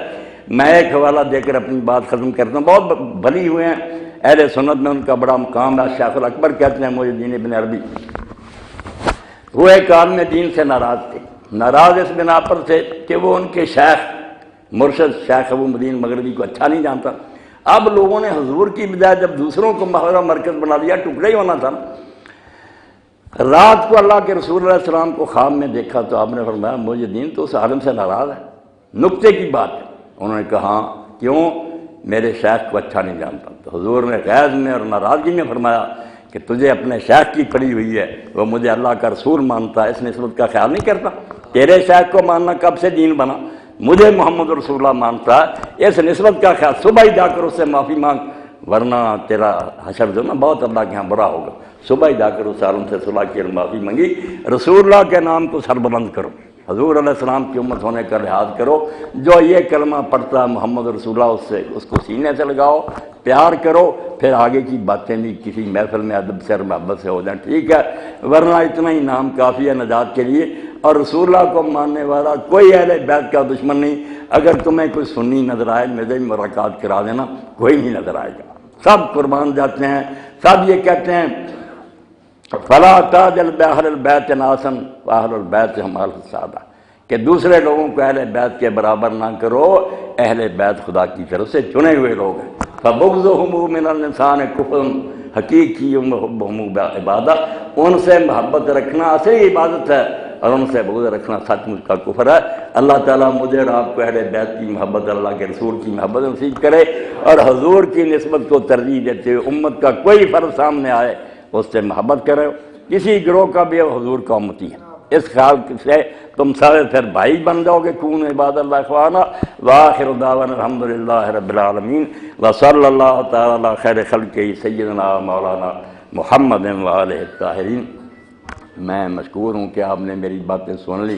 میں ایک حوالہ دے کر اپنی بات ختم کرتا ہوں، بہت بھلی ہوئے ہیں اہل سنت میں، ان کا بڑا مقام ہے۔ شیخ الاکبر کہتے ہیں محی الدین ابن عربی، وہ ایک عالم دین سے ناراض تھے، ناراض اس بنا پر تھے کہ وہ ان کے شیخ مرشد شیخ ابو مدین مغربی کو اچھا نہیں جانتا۔ اب لوگوں نے حضور کی بجائے جب دوسروں کو محور مرکز بنا لیا، ٹکڑے ہی ہونا تھا۔ رات کو اللہ کے رسول علیہ السلام کو خواب میں دیکھا تو آپ نے فرمایا محی الدین تو اس عالم سے ناراض ہے، نکتے کی بات ہے۔ انہوں نے کہا ہاں کیوں؟ میرے شیخ کو اچھا نہیں جانتا۔ تو حضور نے غیظ میں اور ناراضگی میں فرمایا کہ تجھے اپنے شیخ کی پڑی ہوئی ہے، وہ مجھے اللہ کا رسول مانتا ہے، اس نسبت کا خیال نہیں کرتا۔ تیرے شیخ کو ماننا کب سے دین بنا؟ مجھے محمد رسول اللہ مانتا ہے، اس نسبت کا خیال، صبح ہی جا کر اس سے معافی مانگ، ورنہ تیرا حشر جو نا بہت اللہ کے ہاں برا ہوگا۔ صبح ہی جا کر اس عالم سے صلح کی اور معافی مانگی، رسول اللہ کے نام کو سربلند کرو، حضور علیہ السلام کی امت ہونے کا لحاظ کرو، جو یہ کلمہ پڑھتا ہے محمد رسول اللہ، اس کو سینے سے لگاؤ، پیار کرو، پھر آگے کی باتیں بھی کسی محفل میں ادب سے اور محبت سے ہو جائیں، ٹھیک ہے، ورنہ اتنا ہی نام کافی ہے نجات کے لیے۔ اور رسول اللہ کو ماننے والا کوئی اہل بیت کا دشمن نہیں۔ اگر تمہیں کوئی سنی نظر آئے میرے ملاقات کرا دینا، کوئی نہیں نظر آئے گا، سب قربان جاتے ہیں، سب یہ کہتے ہیں فلا تاجل باہل البیت ناسن واہل البیت ہم الصحابہ، کہ دوسرے لوگوں کو اہل بیت کے برابر نہ کرو، اہل بیت خدا کی طرف سے چنے ہوئے لوگ ہیں۔ فبغضهم من الانسان کفر حقیقی محبوب عبادت، ان سے محبت رکھنا اصلی عبادت ہے، اور ان سے بغض رکھنا سچ مچ کا کفر ہے۔ اللہ تعالیٰ مجھے اور آپ کو اہل بیت کی محبت، اللہ کے رسول کی محبت نصیب کرے، اور حضور کی نسبت کو ترجیح دیتے ہوئے امت کا کوئی فرد سامنے آئے اس سے محبت کرے، کسی گروہ کا بھی حضور کا امتی ہے، اس خیال سے تم سارے پھر بھائی بن جاؤ گے۔ کون عباد اللہ اخوانا، وآخر دعوانا الحمدللہ رب العالمین، وصلی اللہ تعالی علی خیر خلقہ سیدنا مولانا محمد وآلہ الطاہرین۔ میں مشکور ہوں کہ آپ نے میری باتیں سن لی۔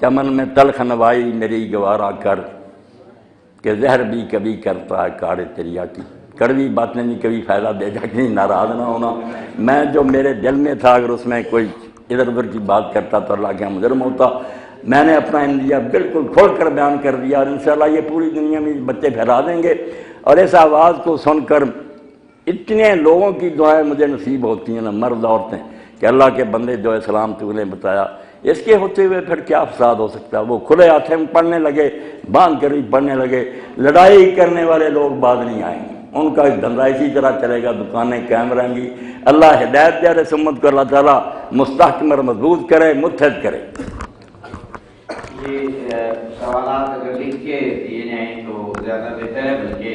چمن میں تلخ نوائی میری گوارا کر، کہ زہر بھی کبھی کرتا ہے کاڑے تریا کی، کڑوی باتیں بھی کبھی فائدہ دے جا کے، ناراض نہ ہونا۔ میں جو میرے دل میں تھا اگر اس میں کوئی ادھر ادھر کی بات کرتا تو اللہ کے مجرم ہوتا۔ میں نے اپنا اندیا بالکل کھول کر بیان کر دیا، اور انشاءاللہ یہ پوری دنیا میں بچے پھیلا دیں گے، اور اس آواز کو سن کر اتنے لوگوں کی دعائیں مجھے نصیب ہوتی ہیں نا، مرد عورتیں، کہ اللہ کے بندے جو اسلام تو انہیں بتایا، اس کے ہوتے ہوئے پھر کیا فساد ہو سکتا ہے؟ وہ کھلے ہاتھیں پڑھنے لگے، باندھ کر ہی پڑھنے لگے، لڑائی کرنے والے لوگ بعد نہیں آئیں گے۔ ان کا دھندا اسی طرح چلے گا، دکانیں قائم رہیں گی۔ اللہ ہدایت دے اور اس امت کو اللہ تعالیٰ مستحکم اور مضبوط کرے، متحد کرے۔ یہ سوالات اگر لکھ کے دیے جائیں تو زیادہ بہتر ہے، بلکہ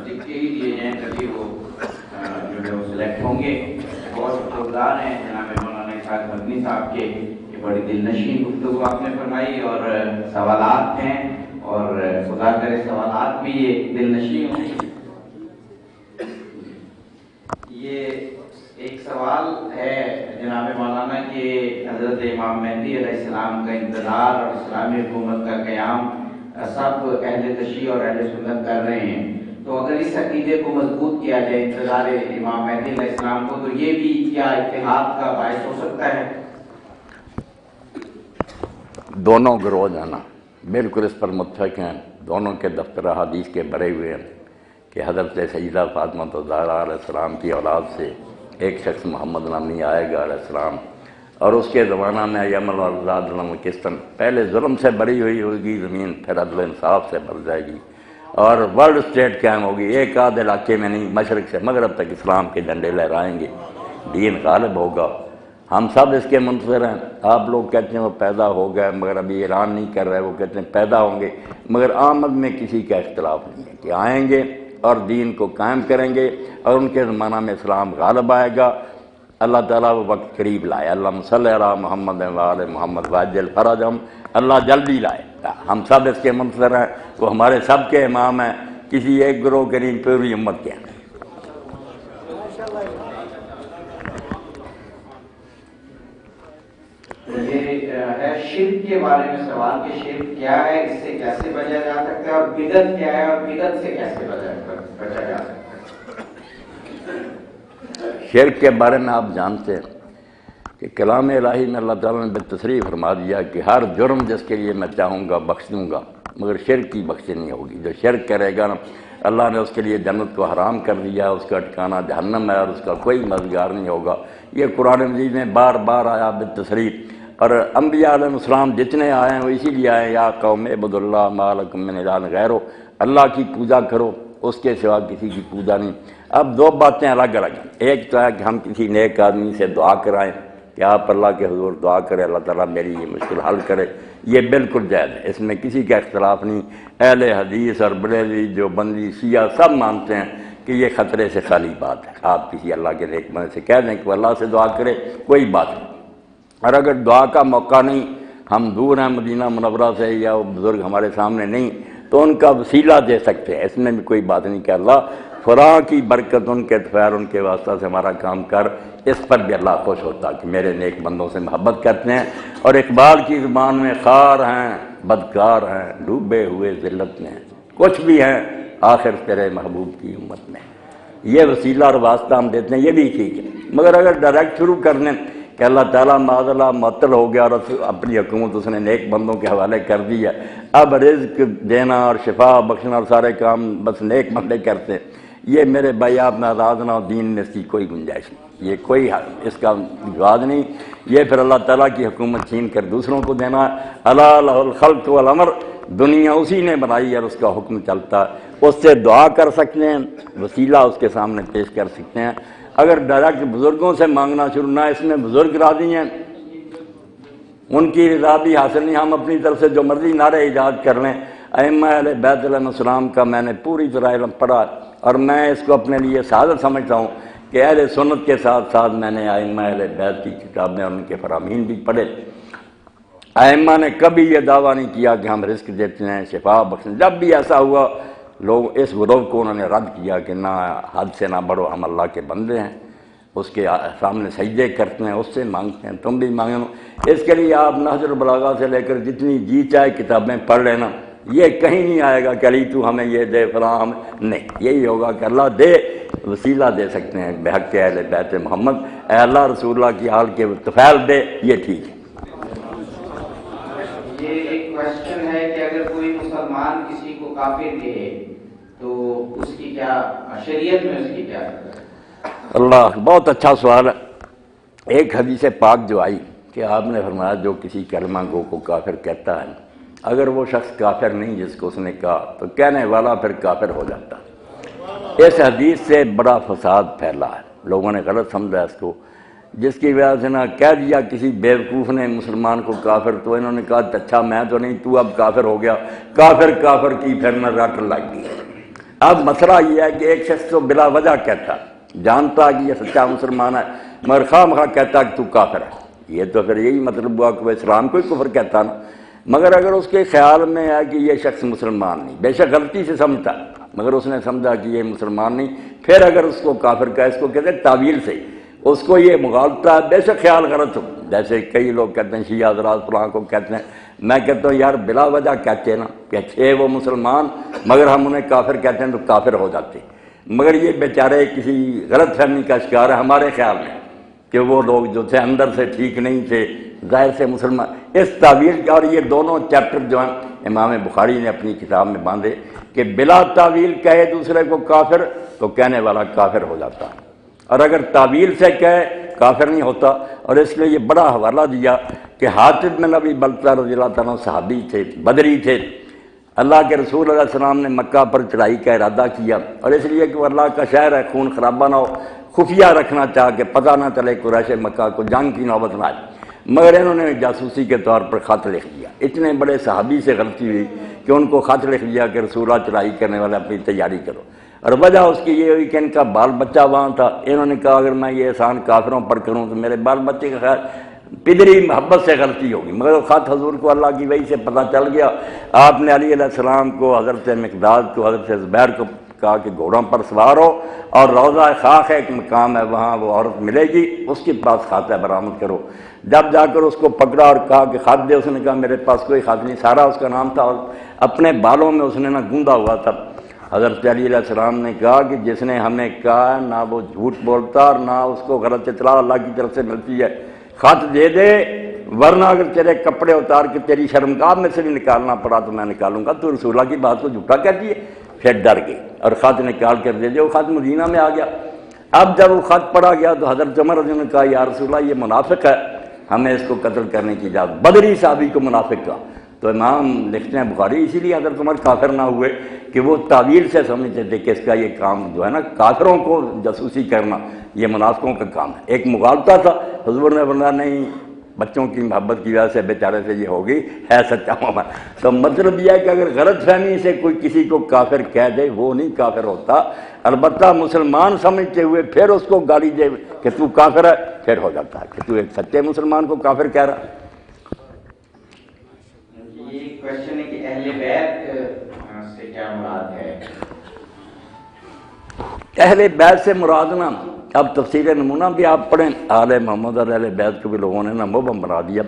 لکھ کے ہی دیے جائیں تبھی وہ جو ہے وہ سلیکٹ ہوں گے۔ بہت شکر گزار ہیں جناب مولانا اسحاق مدنی صاحب کے، یہ بڑی دل نشین گفتگو آپ نے فرمائی اور سوالات ہیں، اور خدا کرے سوالات بھی یہ دل نشین ہوں۔ یہ ایک سوال ہے جناب مولانا کہ حضرت امام مہدی علیہ السلام کا انتظار اور اسلامی حکومت کا قیام سب اہل تشیع اور اہل سنت کر رہے ہیں، تو اگر اس عقیدے کو مضبوط کیا جائے انتظار امام مہدی علیہ السلام کو، تو یہ بھی کیا اتحاد کا باعث ہو سکتا ہے؟ دونوں گروہ جانا بالکل اس پر متفق ہیں، دونوں کے دفتر حدیث کے بھرے ہوئے ہیں کہ حضرت سیدہ فاطمہ الزہرا علیہ السلام کی اولاد سے ایک شخص محمد نامی آئے گا علیہ السلام، اور اس کے زمانہ میں یمن اور قسطن پہلے ظلم سے بری ہوئی ہوگی زمین، پھر عدل و انصاف سے بھر جائے گی، اور ورلڈ اسٹیٹ قائم ہوگی۔ ایک آدھ علاقے میں نہیں، مشرق سے مغرب تک اسلام کے جھنڈے لہرائیں گے، دین غالب ہوگا۔ ہم سب اس کے منتظر ہیں۔ آپ لوگ کہتے ہیں وہ پیدا ہو گئے، مگر ابھی اعلان نہیں کر رہے، وہ کہتے ہیں پیدا ہوں گے، مگر آمد میں کسی کا اختلاف نہیں ہے کہ آئیں گے اور دین کو قائم کریں گے، اور ان کے زمانہ میں اسلام غالب آئے گا۔ اللہ تعالیٰ وہ وقت قریب لائے، اللہم صلی علی محمد و آل محمد وعجل فرجہم، اللہ جلدی لائے۔ ہم سب اس کے منتظر ہیں، وہ ہمارے سب کے امام ہیں، کسی ایک گروہ کے نہیں، پوری امت کے ہیں۔ یہ ہے شرک کے بارے میں سوال کہ شرک کیا ہے، اس سے کیسے بچا جا سکتا ہے، اور بدعت کیا ہے اور بدعت سے کیسے بچا جا سکتا ہے؟ شرک کے بارے میں آپ جانتے ہیں کہ کلام الہی میں اللہ تعالیٰ نے بالتصریح فرما دیا کہ ہر جرم جس کے لیے میں چاہوں گا بخش دوں گا، مگر شرک کی بخشی نہیں ہوگی۔ جو شرک کرے گا نا، اللہ نے اس کے لیے جنت کو حرام کر دیا، اس کا ٹھکانہ جہنم ہے، اور اس کا کوئی مددگار نہیں ہوگا۔ یہ قرآن مجید میں بار بار آیا بالتصریح، اور انبیاء علیہ السلام جتنے آئے ہیں وہ اسی لیے آئے ہیں، یا قوم اعبدوا اللہ ما لکم من الہ غیرہ، اللہ کی پوجا کرو، اس کے سوا کسی کی پوجا نہیں۔ اب دو باتیں الگ الگ ہیں، ایک تو ہے کہ ہم کسی نیک آدمی سے دعا کرائیں کہ آپ اللہ کے حضور دعا کریں اللہ تعالیٰ میری یہ مشکل حل کرے، یہ بالکل جائز ہے، اس میں کسی کا اختلاف نہیں۔ اہل حدیث اور بریلوی جو بندی شیعہ سب مانتے ہیں کہ یہ خطرے سے خالی بات ہے۔ آپ کسی اللہ کے نیک بندے سے کہہ دیں کہ وہ اللہ سے دعا کرے، کوئی بات نہیں۔ اور اگر دعا کا موقع نہیں، ہم دور ہیں مدینہ منورہ سے، یا وہ بزرگ ہمارے سامنے نہیں، تو ان کا وسیلہ دے سکتے ہیں، اس میں بھی کوئی بات نہیں کہ اللہ فلاں کی برکت ان کے خیر ان کے واسطہ سے ہمارا کام کر، اس پر بھی اللہ خوش ہوتا کہ میرے نیک بندوں سے محبت کرتے ہیں۔ اور اقبال کی زبان میں خار ہیں بدکار ہیں ڈوبے ہوئے ذلت میں، کچھ بھی ہیں آخر تیرے محبوب کی امت میں۔ یہ وسیلہ اور واسطہ ہم دیتے ہیں، یہ بھی ٹھیک ہے، مگر اگر ڈائریکٹ شروع کر دیں کہ اللہ تعالیٰ معاذ اللہ معطل ہو گیا اور اپنی حکومت اس نے نیک بندوں کے حوالے کر دی ہے، اب رزق دینا اور شفا بخشنا اور سارے کام بس نیک بندے کرتے ہیں، یہ میرے بھائی آپ ناراض نہ ہو، دین میں اس کی کوئی گنجائش نہیں، یہ کوئی اس کا جواز نہیں۔ یہ پھر اللہ تعالیٰ کی حکومت چھین کر دوسروں کو دینا ہے۔ الا لہ الخلق والامر، دنیا اسی نے بنائی اور اس کا حکم چلتا ہے، اس سے دعا کر سکتے ہیں، وسیلہ اس کے سامنے پیش کر سکتے ہیں۔ اگر ڈائریکٹ بزرگوں سے مانگنا شروع نہ، اس میں بزرگ راضی ہیں، ان کی رضا بھی حاصل نہیں، ہم اپنی طرف سے جو مرضی نعرے ایجاد کر لیں۔ ائمہ اہل بیت علیہ السلام کا میں نے پوری طرح علم پڑھا، اور میں اس کو اپنے لیے سعادت سمجھتا ہوں کہ اہل سنت کے ساتھ ساتھ میں نے ائمہ اہل بیت کی کتابیں اور ان کے فرامین بھی پڑھے۔ ائمہ نے کبھی یہ دعویٰ نہیں کیا کہ ہم رزق دیتے ہیں، شفا بخشیں، جب بھی ایسا ہوا لوگ اس گروہ کو انہوں نے رد کیا کہ نہ، حد سے نہ بڑھو، ہم اللہ کے بندے ہیں، اس کے سامنے سجدے کرتے ہیں، اس سے مانگتے ہیں، تم بھی مانگو۔ اس کے لیے آپ نہج البلاغہ سے لے کر جتنی جی چاہے کتابیں پڑھ لینا، یہ کہیں نہیں آئے گا کہ علی تو ہمیں یہ دے فلاں ہمیں، نہیں، یہی ہوگا کہ اللہ دے، وسیلہ دے سکتے ہیں بحق اہل بیت محمد، اے اللہ رسول اللہ کی حال کے طفیل دے، یہ ٹھیک ہے۔ یہ ایک کوشچن ہے کہ اگر کوئی مسلمان کسی کو کافر کہے تو اس کی کیا شریعت میں اس کی کیا؟ اللہ، بہت اچھا سوال ہے۔ ایک حدیث پاک جو آئی کہ آپ نے فرمایا جو کسی کلمہ گو کو کافر کہتا ہے، اگر وہ شخص کافر نہیں جس کو اس نے کہا، تو کہنے والا پھر کافر ہو جاتا ہے۔ اس حدیث سے بڑا فساد پھیلا ہے، لوگوں نے غلط سمجھا اس کو، جس کی وجہ سے نہ کہہ دیا کسی بیوقوف نے مسلمان کو کافر، تو انہوں نے کہا اچھا میں تو نہیں، تو اب کافر ہو گیا، کافر کی پھر نہ رٹ لگ گئی۔ اب مسئلہ یہ ہے کہ ایک شخص تو بلا وجہ کہتا، جانتا کہ یہ سچا مسلمان ہے، مگر خواہ مخواہ کہتا کہ تو کافر ہے، یہ تو پھر یہی مطلب ہوا کہ وہ اسلام کو ہی کفر کہتا نا۔ مگر اگر اس کے خیال میں ہے کہ یہ شخص مسلمان نہیں، بے شک غلطی سے سمجھتا، مگر اس نے سمجھا کہ یہ مسلمان نہیں، پھر اگر اس کو کافر کہا، اس کو کہتے ہیں تعویل سے، اس کو یہ مغالطہ ہے، بے شک خیال غلط ہو، جیسے کئی لوگ کہتے ہیں شیعہ حضرات فلاں کو کہتے ہیں، میں کہتا ہوں یار بلا وجہ کہتے ہیں نا کہ اچھے وہ مسلمان، مگر ہم انہیں کافر کہتے ہیں تو کافر ہو جاتے، مگر یہ بیچارے کسی غلط فہمی کا شکار ہے ہمارے خیال میں کہ وہ لوگ جو تھے اندر سے ٹھیک نہیں تھے، ظاہر سے مسلمان، اس تعویل کا، اور یہ دونوں چیپٹر جو ہیں امام بخاری نے اپنی کتاب میں باندھے کہ بلا تعویل کہے دوسرے کو کافر تو کہنے والا کافر ہو جاتا ہے، اور اگر تعویل سے کہے کافر نہیں ہوتا۔ اور اس نے یہ بڑا حوالہ دیا کہ حاطب بن ابی بلتہ رضی اللہ تعالیٰ صحابی تھے، بدری تھے، اللہ کے رسول علیہ السلام نے مکہ پر چڑھائی کا ارادہ کیا، اور اس لیے کہ وہ اللہ کا شہر ہے، خون خرابہ نہ ہو، خفیہ رکھنا چاہ کہ پتہ نہ چلے قریش مکہ کو جنگ کی نوبت نہ آئے، مگر انہوں نے جاسوسی کے طور پر خط لکھ دیا۔ اتنے بڑے صحابی سے غلطی ہوئی کہ ان کو خط لکھ دیا کہ رسول اللہ چڑھائی کرنے والے اپنی تیاری کرو، اور وجہ اس کی یہ ہوئی کہ ان کا بال بچہ وہاں تھا، انہوں نے کہا اگر میں یہ احسان کافروں پر کروں تو میرے بال بچے کا خیر، پدری محبت سے غلطی ہوگی، مگر وہ خط حضور کو اللہ کی وحی سے پتہ چل گیا۔ آپ نے علی علیہ السلام کو، حضرت مقداد کو، حضرت زبیر کو کہا کہ گھوڑوں پر سوار ہو، اور روضہ خاک ہے ایک مقام ہے وہاں وہ عورت ملے گی، اس کے پاس خط ہے برآمد کرو۔ جب جا کر اس کو پکڑا اور کہا کہ خط دے، اس نے کہا میرے پاس کوئی خط نہیں، سارا اس کا نام تھا، اور اپنے بالوں میں اس نے نہ گوندا ہوا تھا۔ حضرت علی علیہ السلام نے کہا کہ جس نے ہمیں کہا نہ وہ جھوٹ بولتا اور نہ اس کو غلط اطلاع اللہ کی طرف سے ملتی ہے، خط دے دے، ورنہ اگر تیرے کپڑے اتار کے تیری شرمگاہ میں سے بھی نکالنا پڑا تو میں نکالوں گا، تو رسول اللہ کی بات کو جھوٹا کہتی ہے۔ پھر ڈر گئی اور خط نکال کر دے دیا، وہ خط مدینہ میں آ گیا۔ اب جب وہ خط پڑھا گیا تو حضرت عمر رضی اللہ عنہ نے کہا یا رسول اللہ یہ منافق ہے، ہمیں اس کو قتل کرنے کی اجازت، بدری صحابی کو منافق کہا۔ تو امام لکھتے ہیں بخاری اسی لیے حضرت عمر کافر نہ ہوئے کہ وہ تعویل سے سمجھتے تھے کہ اس کا یہ کام جو ہے نا کافروں کو جاسوسی کرنا یہ منافقوں کا کام ہے۔ ایک مغالطہ تھا، حضور نے فرمایا نہیں، بچوں کی محبت کی وجہ سے بیچارے سے یہ ہوگی، ہے سچا محمد۔ تو مطلب یہ ہے کہ اگر غلط فہمی سے کوئی کسی کو کافر کہہ دے وہ نہیں کافر ہوتا، البتہ مسلمان سمجھتے ہوئے پھر اس کو گالی دے کہ تو کافر ہے، پھر ہو جاتا ہے کہ تو ایک سچے مسلمان کو کافر کہہ رہا۔ یہ کوشچن ہے کہ اہل بیت سے کیا مراد ہے؟ اہل بیت سے مراد نا، اب تفسیر نمونہ بھی آپ پڑھیں، آل محمد اور اہل بیت کو بھی لوگوں نے نا مبہم بنا دیا۔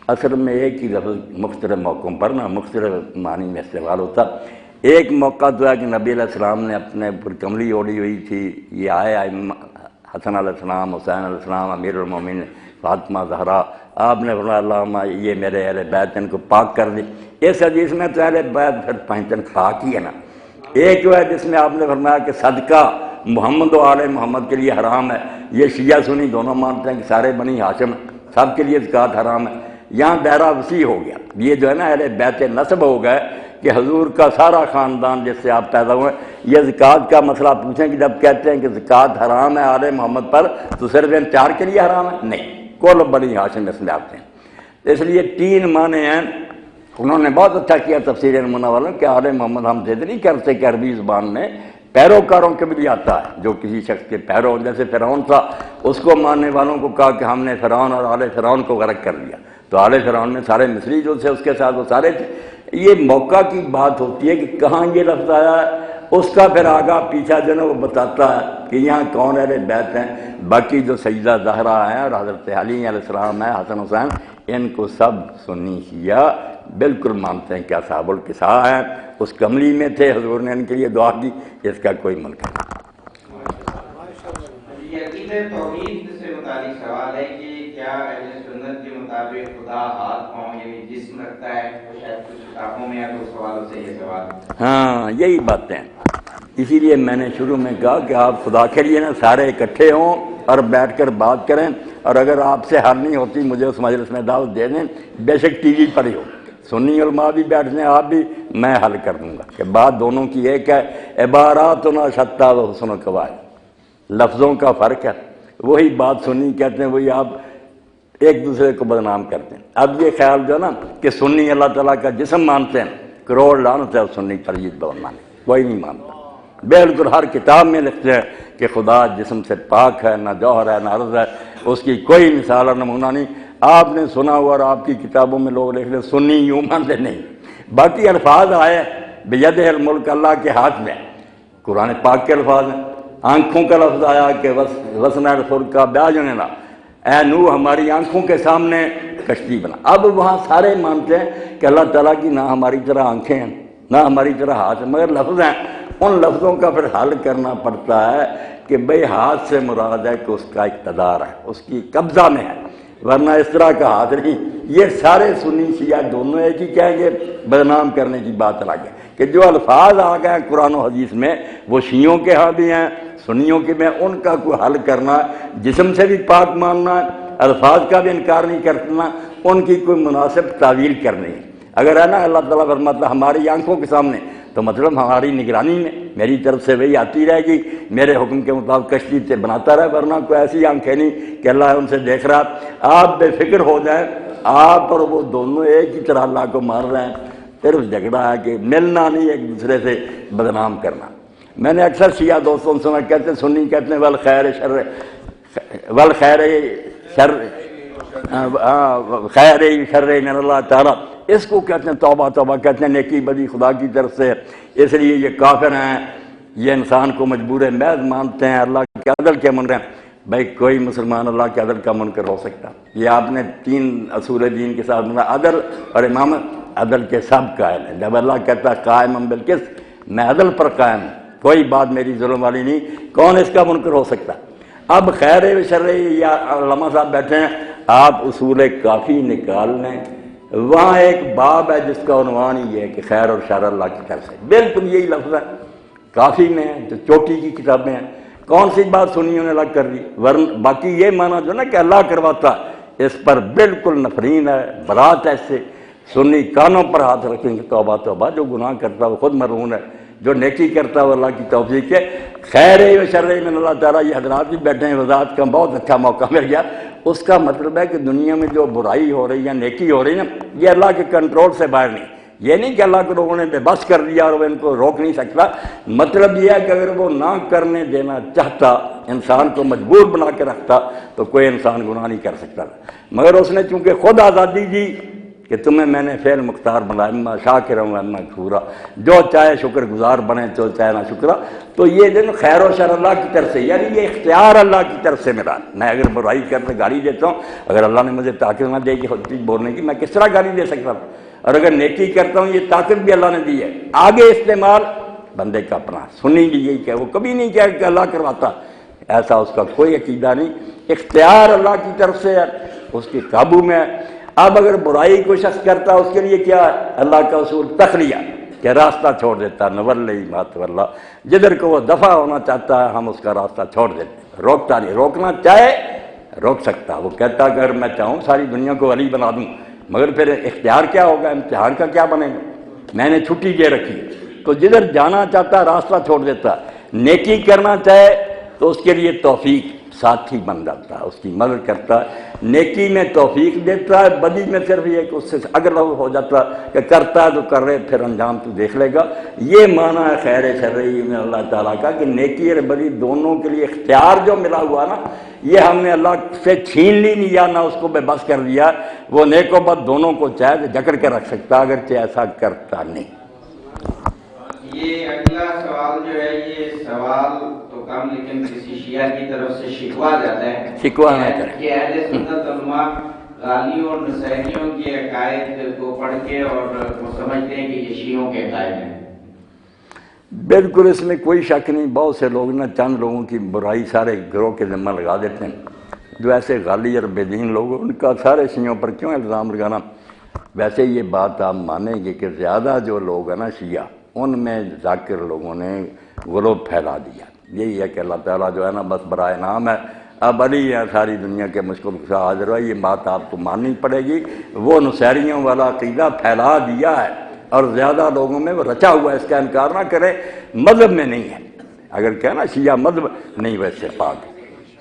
اصل میں ایک ہی لفظ مختلف موقعوں پر نا مختلف معنی میں استعمال ہوتا۔ ایک موقع تو ہے کہ نبی علیہ السلام نے اپنے پر کملی اوڑھی ہوئی تھی، یہ آئے حسن علیہ السلام، حسین علیہ السلام، امیر المومنین فاطمہ زہرا، آپ نے فرمایا اللہم یہ میرے اہل بیت ان کو پاک کر دی۔ اس حدیث میں تو اہل بیت پھر پہنچن خاک ہی ہے نا۔ ایک جو ہے جس میں آپ نے فرمایا کہ صدقہ محمد و آل محمد کے لیے حرام ہے، یہ شیعہ سنی دونوں مانتے ہیں کہ سارے بنی ہاشم سب کے لیے زکوٰۃ حرام ہے۔ یہاں دائرہ وسیع ہو گیا، یہ جو ہے نا اہل بیت نسب ہو گئے کہ حضور کا سارا خاندان جس سے آپ پیدا ہوئے۔ یہ زکوٰۃ کا مسئلہ پوچھیں کہ جب کہتے ہیں کہ زکوٰۃ حرام ہے آل محمد پر تو صرف ان چار کے لیے حرام ہے؟ نہیں، کل بنی ہاشم اس میں آتے ہیں۔ اس لیے تین معنی ہیں۔ انہوں نے بہت اچھا کیا تفسیر نمونہ والوں کہ آل محمد ہم ضد نہیں کرتے کہ عربی زبان میں پیروکاروں کے بھی آتا ہے، جو کسی شخص کے پیرو، جیسے فرعون تھا، اس کو ماننے والوں کو کہا کہ ہم نے فرعون اور آل فرعون کو غرق کر دیا، تو آل فرعون میں سارے مصری جو تھے اس کے ساتھ وہ سارے تھے۔ یہ موقع کی بات ہوتی ہے کہ کہاں یہ لفظ آیا ہے، اس کا پھر آگا پیچھا جو ہے وہ بتاتا ہے کہ یہاں کون اہل بیت ہیں۔ باقی جو سیدہ زہرا ہیں اور حضرت علی علیہ السلام ہیں، حسن حسین، ان کو سب سنی شیعہ بالکل مانتے ہیں کہ اصحاب القصہ ہیں، اس کملی میں تھے، حضور نے ان کے لیے دعا کی، اس کا کوئی منکر نہیں۔ یہ عقیدہ توحید سے متعلق سوال ہے کہ کیا اہل سنت کے مطابق خدا ہاتھ پاؤں یعنی جسم رکھتا ہے؟ شاید کچھ کتابوں میں یا تو سوالوں سے یہ سوال۔ ہاں یہی باتیں، اسی لیے میں نے شروع میں کہا کہ آپ خدا کے لیے نا سارے اکٹھے ہوں اور بیٹھ کر بات کریں، اور اگر آپ سے حل نہیں ہوتی مجھے اس مجلس میں دعوت دے دیں، بے شک ٹی وی پر ہی ہو، سنی علماء بھی بیٹھتے ہیں، آپ بھی میں حل کر دوں گا کہ بات دونوں کی ایک ہے، عباراتنا شتیٰ و حسن قواعد، لفظوں کا فرق ہے، وہی بات سنی کہتے ہیں، وہی آپ ایک دوسرے کو بدنام کرتے ہیں۔ اب یہ خیال جو ہے نا کہ سنی اللہ تعالیٰ کا جسم مانتے ہیں، کروڑ لعنت ہے سنی پر یہ بہت مانے، کوئی نہیں مانتا۔ بالکل ہر کتاب میں لکھتے ہیں کہ خدا جسم سے پاک ہے، نہ جوہر ہے نہ عرض ہے، اس کی کوئی مثال اور نمونہ نہیں۔ آپ نے سنا ہوا اور آپ کی کتابوں میں لوگ لکھ لیں سنی یوں مانتے نہیں۔ باقی الفاظ آئے بیدہ الملک، اللہ کے ہاتھ میں، قرآن پاک کے الفاظ ہیں۔ آنکھوں کا لفظ آیا کہ وسن الفلک باعیننا، اے نوح ہماری آنکھوں کے سامنے کشتی بنا۔ اب وہاں سارے مانتے ہیں کہ اللہ تعالیٰ کی نہ ہماری طرح آنکھیں ہیں نہ ہماری طرح ہاتھ ہیں، مگر لفظ ہیں۔ ان لفظوں کا پھر حل کرنا پڑتا ہے کہ بھئی ہاتھ سے مراد ہے کہ اس کا اقتدار ہے، اس کی قبضہ میں ہے، ورنہ اس طرح کا ہاتھ نہیں۔ یہ سارے سنی شیعہ دونوں ایک ہی کہیں گے، بدنام کرنے کی بات الگ ہے کہ جو الفاظ آ گئے ہیں قرآن و حدیث میں وہ شیعوں کے ہاں بھی ہیں، سنیوں کے میں، ان کا کوئی حل کرنا، جسم سے بھی پاک ماننا، الفاظ کا بھی انکار نہیں کرنا، ان کی کوئی مناسب تعویل کرنی ہے۔ اگر ہے نا اللہ تعالیٰ فرماتا ہماری آنکھوں کے سامنے، تو مطلب ہماری نگرانی میں، میری طرف سے وہی آتی رہے گی، میرے حکم کے مطابق کشتی سے بناتا رہے، ورنہ کوئی ایسی آنکھیں نہیں کہ اللہ ان سے دیکھ رہا۔ آپ بے فکر ہو جائیں، آپ اور وہ دونوں ایک ہی طرح اللہ کو مار رہے ہیں، پھر جھگڑا ہے کہ ملنا نہیں، ایک دوسرے سے بدنام کرنا۔ میں نے اکثر شیعہ دوستوں سے سنا، کہتے ہیں سنی کہتے ہیں والخیر شر والخیر شر خیر شر من اللہ تعالیٰ، اس کو کہتے ہیں توبہ توبہ، کہتے ہیں نیکی بدی خدا کی طرف سے، اس لیے یہ کافر ہیں، یہ انسان کو مجبور محض مانتے ہیں، اللہ کے عدل کے منکر ہیں۔ بھائی کوئی مسلمان اللہ کے عدل کا منکر ہو سکتا؟ یہ آپ نے 3 اصول دین کے ساتھ بنا، عدل اور امامت، عدل کے سب قائم ہیں۔ جب اللہ کہتا ہے قائم بالقسط، میں عدل پر قائم ہوں، کوئی بات میری ظلم والی نہیں، کون اس کا منکر ہو سکتا؟ اب خیر و شر، یا علماء صاحب بیٹھے ہیں، آپ اصول کافی نکال لیں، وہاں ایک باب ہے جس کا عنوان ہی ہے کہ خیر اور شر اللہ کی طرف سے، بالکل یہی لفظ ہے کافی میں ہے، جو چوٹی کی کتابیں ہیں۔ کون سی بات سنیوں نے الگ کر دی؟ ورنہ باقی یہ مانا جو نا کہ اللہ کرواتا، اس پر بالکل نفرین ہے، برات ہے اس سے۔ سنی کانوں پر ہاتھ رکھیں گے، توبہ توبہ، جو گناہ کرتا وہ خود مرہون ہے، جو نیکی کرتا ہے وہ اللہ کی توفیق ہے۔ خیر و شر من اللہ تعالیٰ، یہ حضرات بھی بیٹھے ہیں، وضاحت کا بہت اچھا موقع مل گیا۔ اس کا مطلب ہے کہ دنیا میں جو برائی ہو رہی ہے، نیکی ہو رہی ہے نا، یہ اللہ کے کنٹرول سے باہر نہیں۔ یہ نہیں کہ اللہ کو لوگوں نے بے بس کر دیا اور وہ ان کو روک نہیں سکتا۔ مطلب یہ ہے کہ اگر وہ نہ کرنے دینا چاہتا، انسان کو مجبور بنا کے رکھتا، تو کوئی انسان گناہ نہیں کر سکتا، مگر اس نے چونکہ خود آزادی دی کہ تمہیں میں نے فعل مختار بنایا، اما شاکرا و اما کفورا، جو چاہے شکر گزار بنے تو چاہے نہ شکرا۔ تو یہ دن خیر و شر اللہ کی طرف سے، یعنی یہ اختیار اللہ کی طرف سے ملا۔ میں اگر برائی کرنے گالی دیتا ہوں، اگر اللہ نے مجھے طاقت نہ دے کہ خود چیز بولنے کی، میں کس طرح گالی دے سکتا ہوں؟ اور اگر نیکی کرتا ہوں، یہ طاقت بھی اللہ نے دی ہے، آگے استعمال بندے کا اپنا۔ سنی بھی یہی کہ وہ کبھی نہیں کہا کہ اللہ کرواتا، ایسا اس کا کوئی عقیدہ نہیں۔ اختیار اللہ کی طرف سے ہے، اس کے قابو میں ہے۔ اب اگر برائی کو شخص کرتا، اس کے لیے کیا ہے؟ اللہ کا اصول تخلیہ، کہ راستہ چھوڑ دیتا، نولی ما تولا، جدھر کو وہ دفع ہونا چاہتا ہے ہم اس کا راستہ چھوڑ دیتے ہیں، روکتا نہیں۔ روکنا چاہے روک سکتا، وہ کہتا اگر میں چاہوں ساری دنیا کو ولی بنا دوں، مگر پھر اختیار کیا ہوگا، امتحان کا کیا بنے گا؟ میں نے چھٹی دے رکھی، تو جدھر جانا چاہتا راستہ چھوڑ دیتا۔ نیکی کرنا چاہے تو اس کے لیے توفیق ساتھی بن جاتا ہے، اس کی مدد کرتا ہے، نیکی میں توفیق دیتا ہے، بدی میں صرف یہ کہ اس سے اگر وہ ہو جاتا کہ کرتا ہے تو کر رہے، پھر انجام تو دیکھ لے گا۔ یہ معنی ہے خیر شر میں اللہ تعالیٰ کا کہ نیکی اور بدی دونوں کے لیے اختیار جو ملا ہوا نا، یہ ہم نے اللہ سے چھین لی نہیں، یا نہ اس کو بے بس کر دیا۔ وہ نیک و بد دونوں کو چاہے تو جکڑ کے رکھ سکتا، اگرچہ ایسا کرتا نہیں۔ یہ اگلا سوال جو ہے، یہ سوال تو کم لیکن کسی شیعہ کی طرف سے شکوا جاتا ہے، شکوا نہ کریں کہ اہل سنت علماء غالیوں اور نصیریوں کے عقائد کو پڑھ کے اور وہ سمجھتے ہیں کہ یہ شیعوں کے عقائد ہیں۔ بالکل اس میں کوئی شک نہیں۔ بہت سے لوگ نا چند لوگوں کی برائی سارے گروہ کے ذمہ لگا دیتے ہیں، جو ایسے غالی اور بے دین لوگ، ان کا سارے شیعوں پر کیوں الزام لگانا؟ ویسے یہ بات آپ مانیں گے کہ زیادہ جو لوگ ہیں نا شیعہ، ان میں ذاکر لوگوں نے غلو پھیلا دیا۔ یہی ہے کہ اللہ تعالیٰ جو ہے نا بس برائے نام ہے، اب علی ہے ساری دنیا کے مشکل سے حاضر ہے، یہ بات آپ کو ماننی پڑے گی۔ وہ نصیریوں والا عقیدہ پھیلا دیا ہے، اور زیادہ لوگوں میں وہ رچا ہوا ہے، اس کا انکار نہ کرے، مذہب میں نہیں ہے۔ اگر کہنا شیعہ مذہب نہیں، ویسے پاک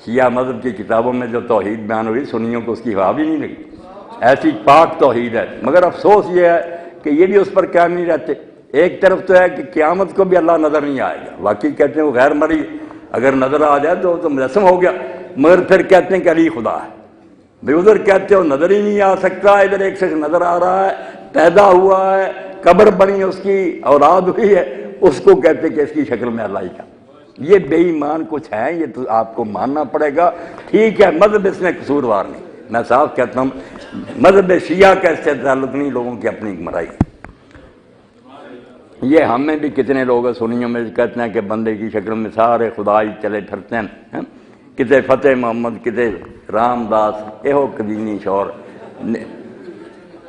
شیعہ مذہب کی کتابوں میں جو توحید بیان ہوئی، سنیوں کو اس کی ہوا بھی نہیں لگی، ایسی پاک توحید ہے۔ مگر افسوس یہ ہے کہ یہ بھی اس پر قائم نہیں رہتے۔ ایک طرف تو ہے کہ قیامت کو بھی اللہ نظر نہیں آئے گا، واقعی کہتے ہیں وہ غیر مرئی، اگر نظر آ جائے تو مجسم ہو گیا، مگر پھر کہتے ہیں کہ علی خدا ہے۔ بھئی ادھر کہتے ہو نظر ہی نہیں آ سکتا، ادھر ایک شخص نظر آ رہا ہے، پیدا ہوا ہے، قبر بنی اس کی، اولاد ہوئی ہے، اس کو کہتے کہ اس کی شکل میں اللہ ہی کا۔ یہ بے ایمان کچھ ہیں، یہ تو آپ کو ماننا پڑے گا۔ ٹھیک ہے، مذہب اس میں قصوروار نہیں، میں صاف کہتا ہوں، مذہب شیعہ کا اس سے تعلق نہیں، لوگوں کی اپنی گمراہی۔ یہ ہم میں بھی کتنے لوگ ہیں سنیوں میں کہتے ہیں کہ بندے کی شکل میں سارے خدا ہی چلے پھرتے ہیں، کتے فتح محمد، کتے رام داس، یہو قدیمی شور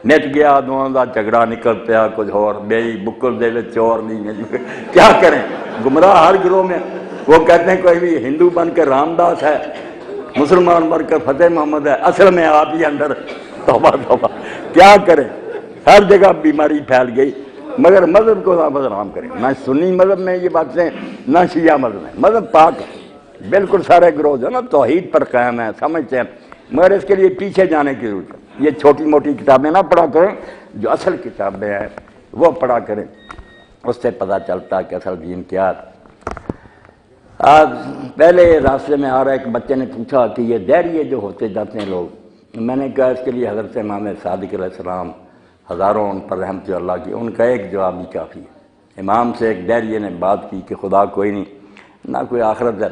نٹ گیا دونوں دا جھگڑا نکل پیا کچھ اور، بےئی بکل دے وچ چور نہیں، کیا کریں، گمراہ ہر گروہ میں۔ وہ کہتے ہیں کوئی بھی ہندو بن کر رام داس ہے، مسلمان بن کر فتح محمد ہے، اصل میں آپ ہی اندر، توبہ توبہ، کیا کریں، ہر جگہ بیماری پھیل گئی۔ مگر مذہب کو نہ بدنام کریں، نہ سنی مذہب میں یہ باتیں، نہ شیعہ مذہب میں، مذہب پاک ہے، بالکل سارے گروہ جو ہے نا توحید پر قائم ہے، سمجھتے ہیں، مگر اس کے لیے پیچھے جانے کی ضرورت ہے۔ یہ چھوٹی موٹی کتابیں نہ پڑھا کریں، جو اصل کتابیں ہیں وہ پڑھا کریں، اس سے پتہ چلتا ہے کہ اصل دین کیا ہے۔ آج پہلے راستے میں آ رہا ایک بچے نے پوچھا کہ یہ دہریے جو ہوتے جاتے ہیں لوگ، میں نے کہا اس کے لیے حضرت امام صادق علیہ السلام ہزاروں ان پر رحمت اللہ کی، ان کا ایک جواب ہی کافی ہے۔ امام سے ایک دہریے نے بات کی کہ خدا کوئی نہیں، نہ کوئی آخرت ہے،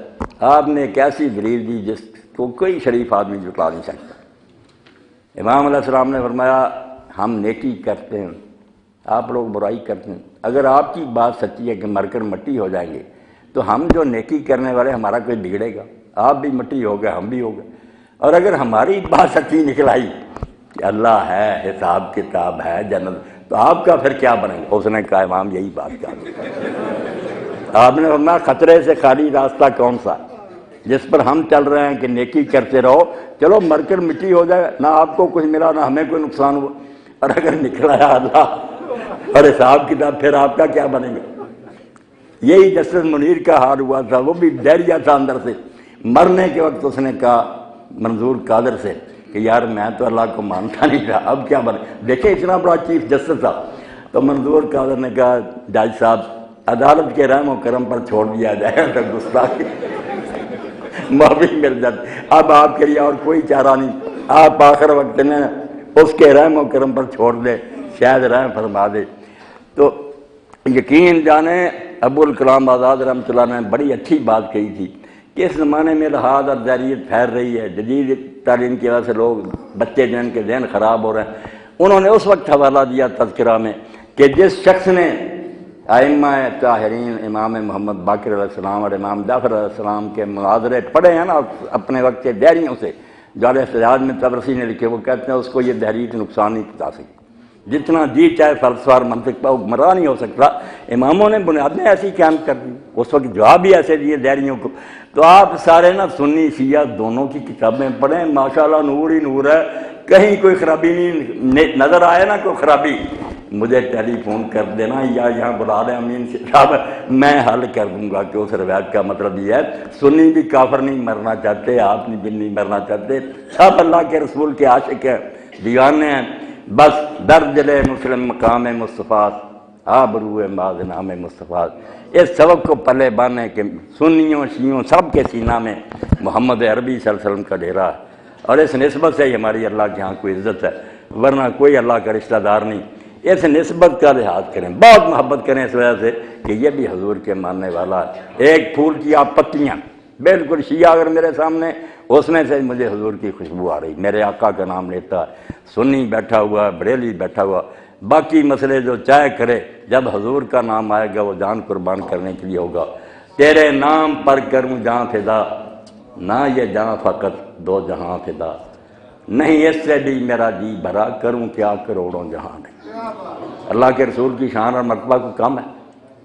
آپ نے ایک ایسی دلیل دی جس کو کوئی شریف آدمی جھٹلا نہیں سکتا۔ امام علیہ السلام نے فرمایا ہم نیکی کرتے ہیں، آپ لوگ برائی کرتے ہیں، اگر آپ کی بات سچی ہے کہ مر کر مٹی ہو جائیں گے تو ہم جو نیکی کرنے والے ہمارا کوئی بگڑے گا؟ آپ بھی مٹی ہو گئے، ہم بھی ہو گئے۔ اور اگر ہماری بات سچی نکل آئی کہ اللہ ہے، حساب کتاب ہے، جنت، تو آپ کا پھر کیا بنے گا؟ اس نے کہا امام یہی بات کہا۔ آپ نے فرمایا خطرے سے خالی راستہ کون سا جس پر ہم چل رہے ہیں کہ نیکی کرتے رہو، چلو مر کر مٹی ہو جائے، نہ آپ کو کچھ ملا نہ ہمیں کوئی نقصان ہوا، اور اگر نکل آیا اللہ اور حساب کتاب، پھر آپ کا کیا بنے گا؟ یہی جسٹس منیر کا حال ہوا تھا، وہ بھی ڈریا تھا اندر سے، مرنے کے وقت اس نے کہا منظور قادر سے کہ یار میں تو اللہ کو مانتا نہیں تھا، اب کیا بنے؟ دیکھیں اتنا بڑا چیف جسٹس تھا۔ تو منظور قادر نے کہا جج صاحب عدالت کے رحم و کرم پر چھوڑ دیا جائے، تو گستاخی معافی مل جاتی، اب آپ کے لیے اور کوئی چارہ نہیں، آپ آخر وقت میں اس کے رحم و کرم پر چھوڑ دے، شاید رحم فرما دے۔ تو یقین جانیں ابو الکلام آزاد رحمۃ اللہ نے بڑی اچھی بات کہی تھی کہ اس زمانے میں الحاد اور ذریعت پھیل رہی ہے، جدید تعلیم کی وجہ سے لوگ بچے جن کے ذہن خراب ہو رہے ہیں۔ انہوں نے اس وقت حوالہ دیا تذکرہ میں کہ جس شخص نے ائمہ طاہرین امام محمد باقر علیہ السلام اور امام جعفر علیہ السلام کے مناظرے پڑھے ہیں نا اپنے وقت کے دہریوں سے، جو احتجاج میں تبرسی نے لکھے، وہ کہتے ہیں اس کو یہ دہریت نقصان نہیں پہنچا سکی، جتنا جی چاہے فلسفہ اور منطق پر گمراہ نہیں ہو سکتا۔ اماموں نے بنیادیں ایسی قائم کر دی، اس وقت جواب بھی ایسے دیے دہریوں کو۔ تو آپ سارے نا سنی شیعہ دونوں کی کتابیں پڑھیں، ماشاءاللہ نور ہی نور ہے، کہیں کوئی خرابی نہیں نظر آئے نا کوئی خرابی، مجھے ٹیلی فون کر دینا یا یہاں بلا دیں امین صاحب، میں حل کر دوں گا کہ اس روایت کا مطلب یہ ہے سنی بھی کافر نہیں مرنا چاہتے، آپ بھی نہیں مرنا چاہتے، سب اللہ کے رسول کے عاشق ہیں، دیوانے ہیں، بس درد دل مسلم مقام مصطفیٰ آبرو باز نام مصطفیٰ، اس سبق کو پلے بانے کہ سنیوں شیعوں سب کے سینہ میں محمد عربی صلی اللہ علیہ وسلم کا ڈیرا ہے، اور اس نسبت سے ہی ہماری اللہ کے ہاں کوئی عزت ہے، ورنہ کوئی اللہ کا رشتہ دار نہیں۔ اس نسبت کا لحاظ کریں، بہت محبت کریں اس وجہ سے کہ یہ بھی حضور کے ماننے والا ہے۔ ایک پھول کی آپ پتیاں، بالکل شیعہ اگر میرے سامنے، اس میں سے مجھے حضور کی خوشبو آ رہی، میرے آقا کا نام لیتا ہے، سنی بیٹھا ہوا، بریلی بیٹھا ہوا، باقی مسئلے جو چاہے کرے، جب حضور کا نام آئے گا وہ جان قربان کرنے کے لیے ہوگا۔ تیرے نام پر کروں جان فدا، نہ یہ جان فقط دو جہاں فدا، نہیں اس سے بھی میرا جی بھرا، کروں کیا کروڑوں جہاں نہیں۔ اللہ کے رسول کی شان اور مرتبہ کو کم ہے،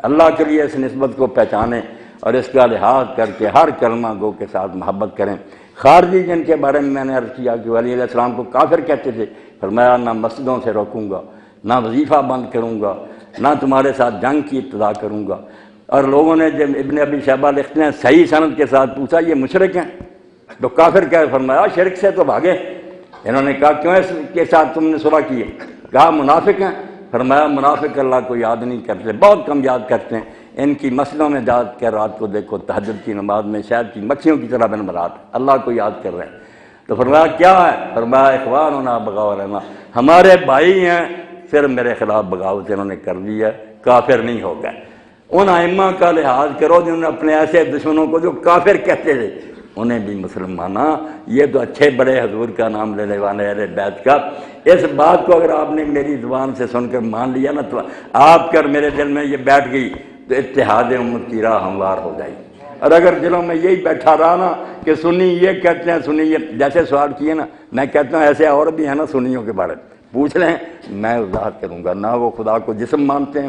اللہ کے لیے اس نسبت کو پہچانیں اور اس کا لحاظ کر کے ہر کلمہ گو کے ساتھ محبت کریں۔ خارجی جن کے بارے میں نے عرض کیا کہ علی علیہ السلام کو کافر کہتے تھے، فرمایا نہ مسجدوں سے روکوں گا، نہ وظیفہ بند کروں گا، نہ تمہارے ساتھ جنگ کی ابتدا کروں گا۔ اور لوگوں نے جب ابن ابی شیبہ لکھتے ہیں صحیح سند کے ساتھ پوچھا یہ مشرک ہیں تو کافر کیا ہے؟ فرمایا شرک سے تو بھاگے۔ انہوں نے کہا کیوں اس کے ساتھ تم نے صلح کی ہے؟ کہا منافق ہیں۔ فرمایا منافق اللہ کو یاد نہیں کرتے، بہت کم یاد کرتے ہیں، ان کی مسجدوں میں جا کے رات کو دیکھو تہجد کی نماز میں شاید کی مکھیوں کی طرح بنبھرات اللہ کو یاد کر رہے ہیں۔ تو فرمایا کیا ہے؟ فرمایا اخواننا بغاوتنا، ہمارے بھائی ہیں، پھر میرے خلاف بغاوت انہوں نے کر لی ہے، کافر نہیں ہو گئے۔ ان ائمہ کا لحاظ کرو جنہوں نے اپنے ایسے دشمنوں کو جو کافر کہتے تھے انہیں بھی مسلمانہ، یہ تو اچھے بڑے حضور کا نام لینے والے اہل بیت کا، اس بات کو اگر آپ نے میری زبان سے سن کر مان لیا نا تو آپ کر میرے دل میں یہ بیٹھ گئی تو اتحاد امت کی راہ ہموار ہو جائے گی۔ اور اگر دلوں میں یہی بیٹھا رہا نا کہ سنی یہ کہتے ہیں سنی یہ، جیسے سوال کیے نا، میں کہتا ہوں ایسے اور بھی ہیں نا سنیوں کے بارے میں پوچھ لیں، میں وضاحت کروں گا۔ نہ وہ خدا کو جسم مانتے ہیں،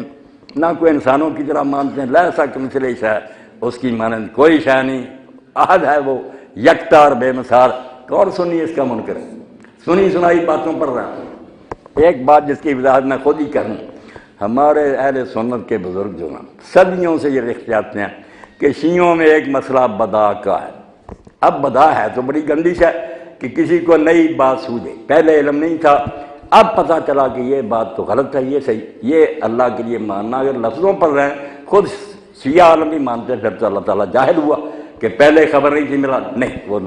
نہ کوئی انسانوں کی طرح مانتے ہیں، لیسا کمثلہ شیء، اس کی مانند کوئی شے نہیں، احد ہے وہ، یکتا اور بے مثال۔ کون سنی اس کا منکر ہے؟ سنی سنائی باتوں پر رہا۔ ایک بات جس کی وضاحت میں خود ہی کروں، ہمارے اہل سنت کے بزرگ جو ہیں صدیوں سے یہ لکھتے آتے ہیں کہ شیعوں میں ایک مسئلہ بدا کا ہے۔ اب بدا ہے تو بڑی گندی ہے کہ کسی کو نئی بات سوجے، پہلے علم نہیں تھا، اب پتہ چلا کہ یہ بات تو غلط ہے، یہ صحیح، یہ اللہ کے لیے ماننا اگر لفظوں پر رہیں، خود شیعہ عالم بھی مانتے ہیں، پھر تو اللہ تعالیٰ جاہل ہوا کہ پہلے خبر نہیں تھی ملا، نہیں، وہ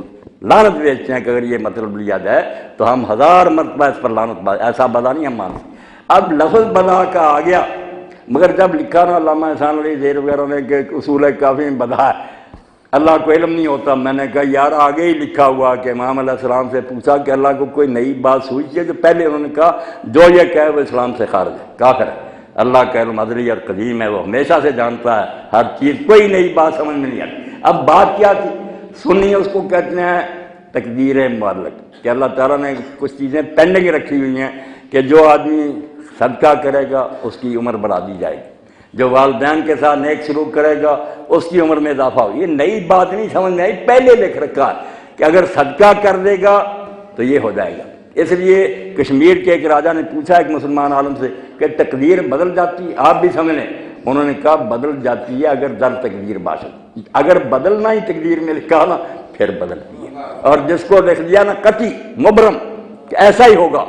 لعنت بیچتے ہیں کہ اگر یہ مطلب لیا جائے تو ہم 1000 مرتبہ اس پر لعنت، ایسا بدا نہیں ہم مانتے۔ اب لفظ بدا کا آ گیا، مگر جب لکھا نا علامہ احسان علی زیر وغیرہ نے کہ اصول کافی میں بدا ہے، اللہ کو علم نہیں ہوتا، میں نے کہا یار آگے ہی لکھا ہوا کہ امام علیہ السلام سے پوچھا کہ اللہ کو کوئی نئی بات سوچی ہے، کہ پہلے انہوں نے کہا جو یہ کہے وہ اسلام سے خارج ہے، کافر ہے۔ اللہ کا علم ازلی اور قدیم ہے، وہ ہمیشہ سے جانتا ہے ہر چیز، کوئی نئی بات سمجھ میں نہیں آتی۔ اب بات کیا تھی؟ سنی اس کو کہتے ہیں تقدیر معلق، کہ اللہ تعالیٰ نے کچھ چیزیں پینڈنگ رکھی ہوئی ہیں کہ جو آدمی صدقہ کرے گا اس کی عمر بڑھا دی جائے گی، جو والدین کے ساتھ نیک سلوک کرے گا اس کی عمر میں اضافہ ہو۔ یہ نئی بات نہیں سمجھ میں آئی، پہلے لکھ رکھا ہے کہ اگر صدقہ کر دے گا تو یہ ہو جائے گا۔ اس لیے کشمیر کے ایک راجہ نے پوچھا ایک مسلمان عالم سے کہ تقدیر بدل جاتی ہے؟ آپ بھی سمجھ لیں، انہوں نے کہا بدل جاتی ہے اگر در تقدیر باشد، اگر بدلنا ہی تقدیر میں لکھا نا پھر بدلتی ہے، اور جس کو لکھ دیا نا قطعی مبرم کہ ایسا ہی ہوگا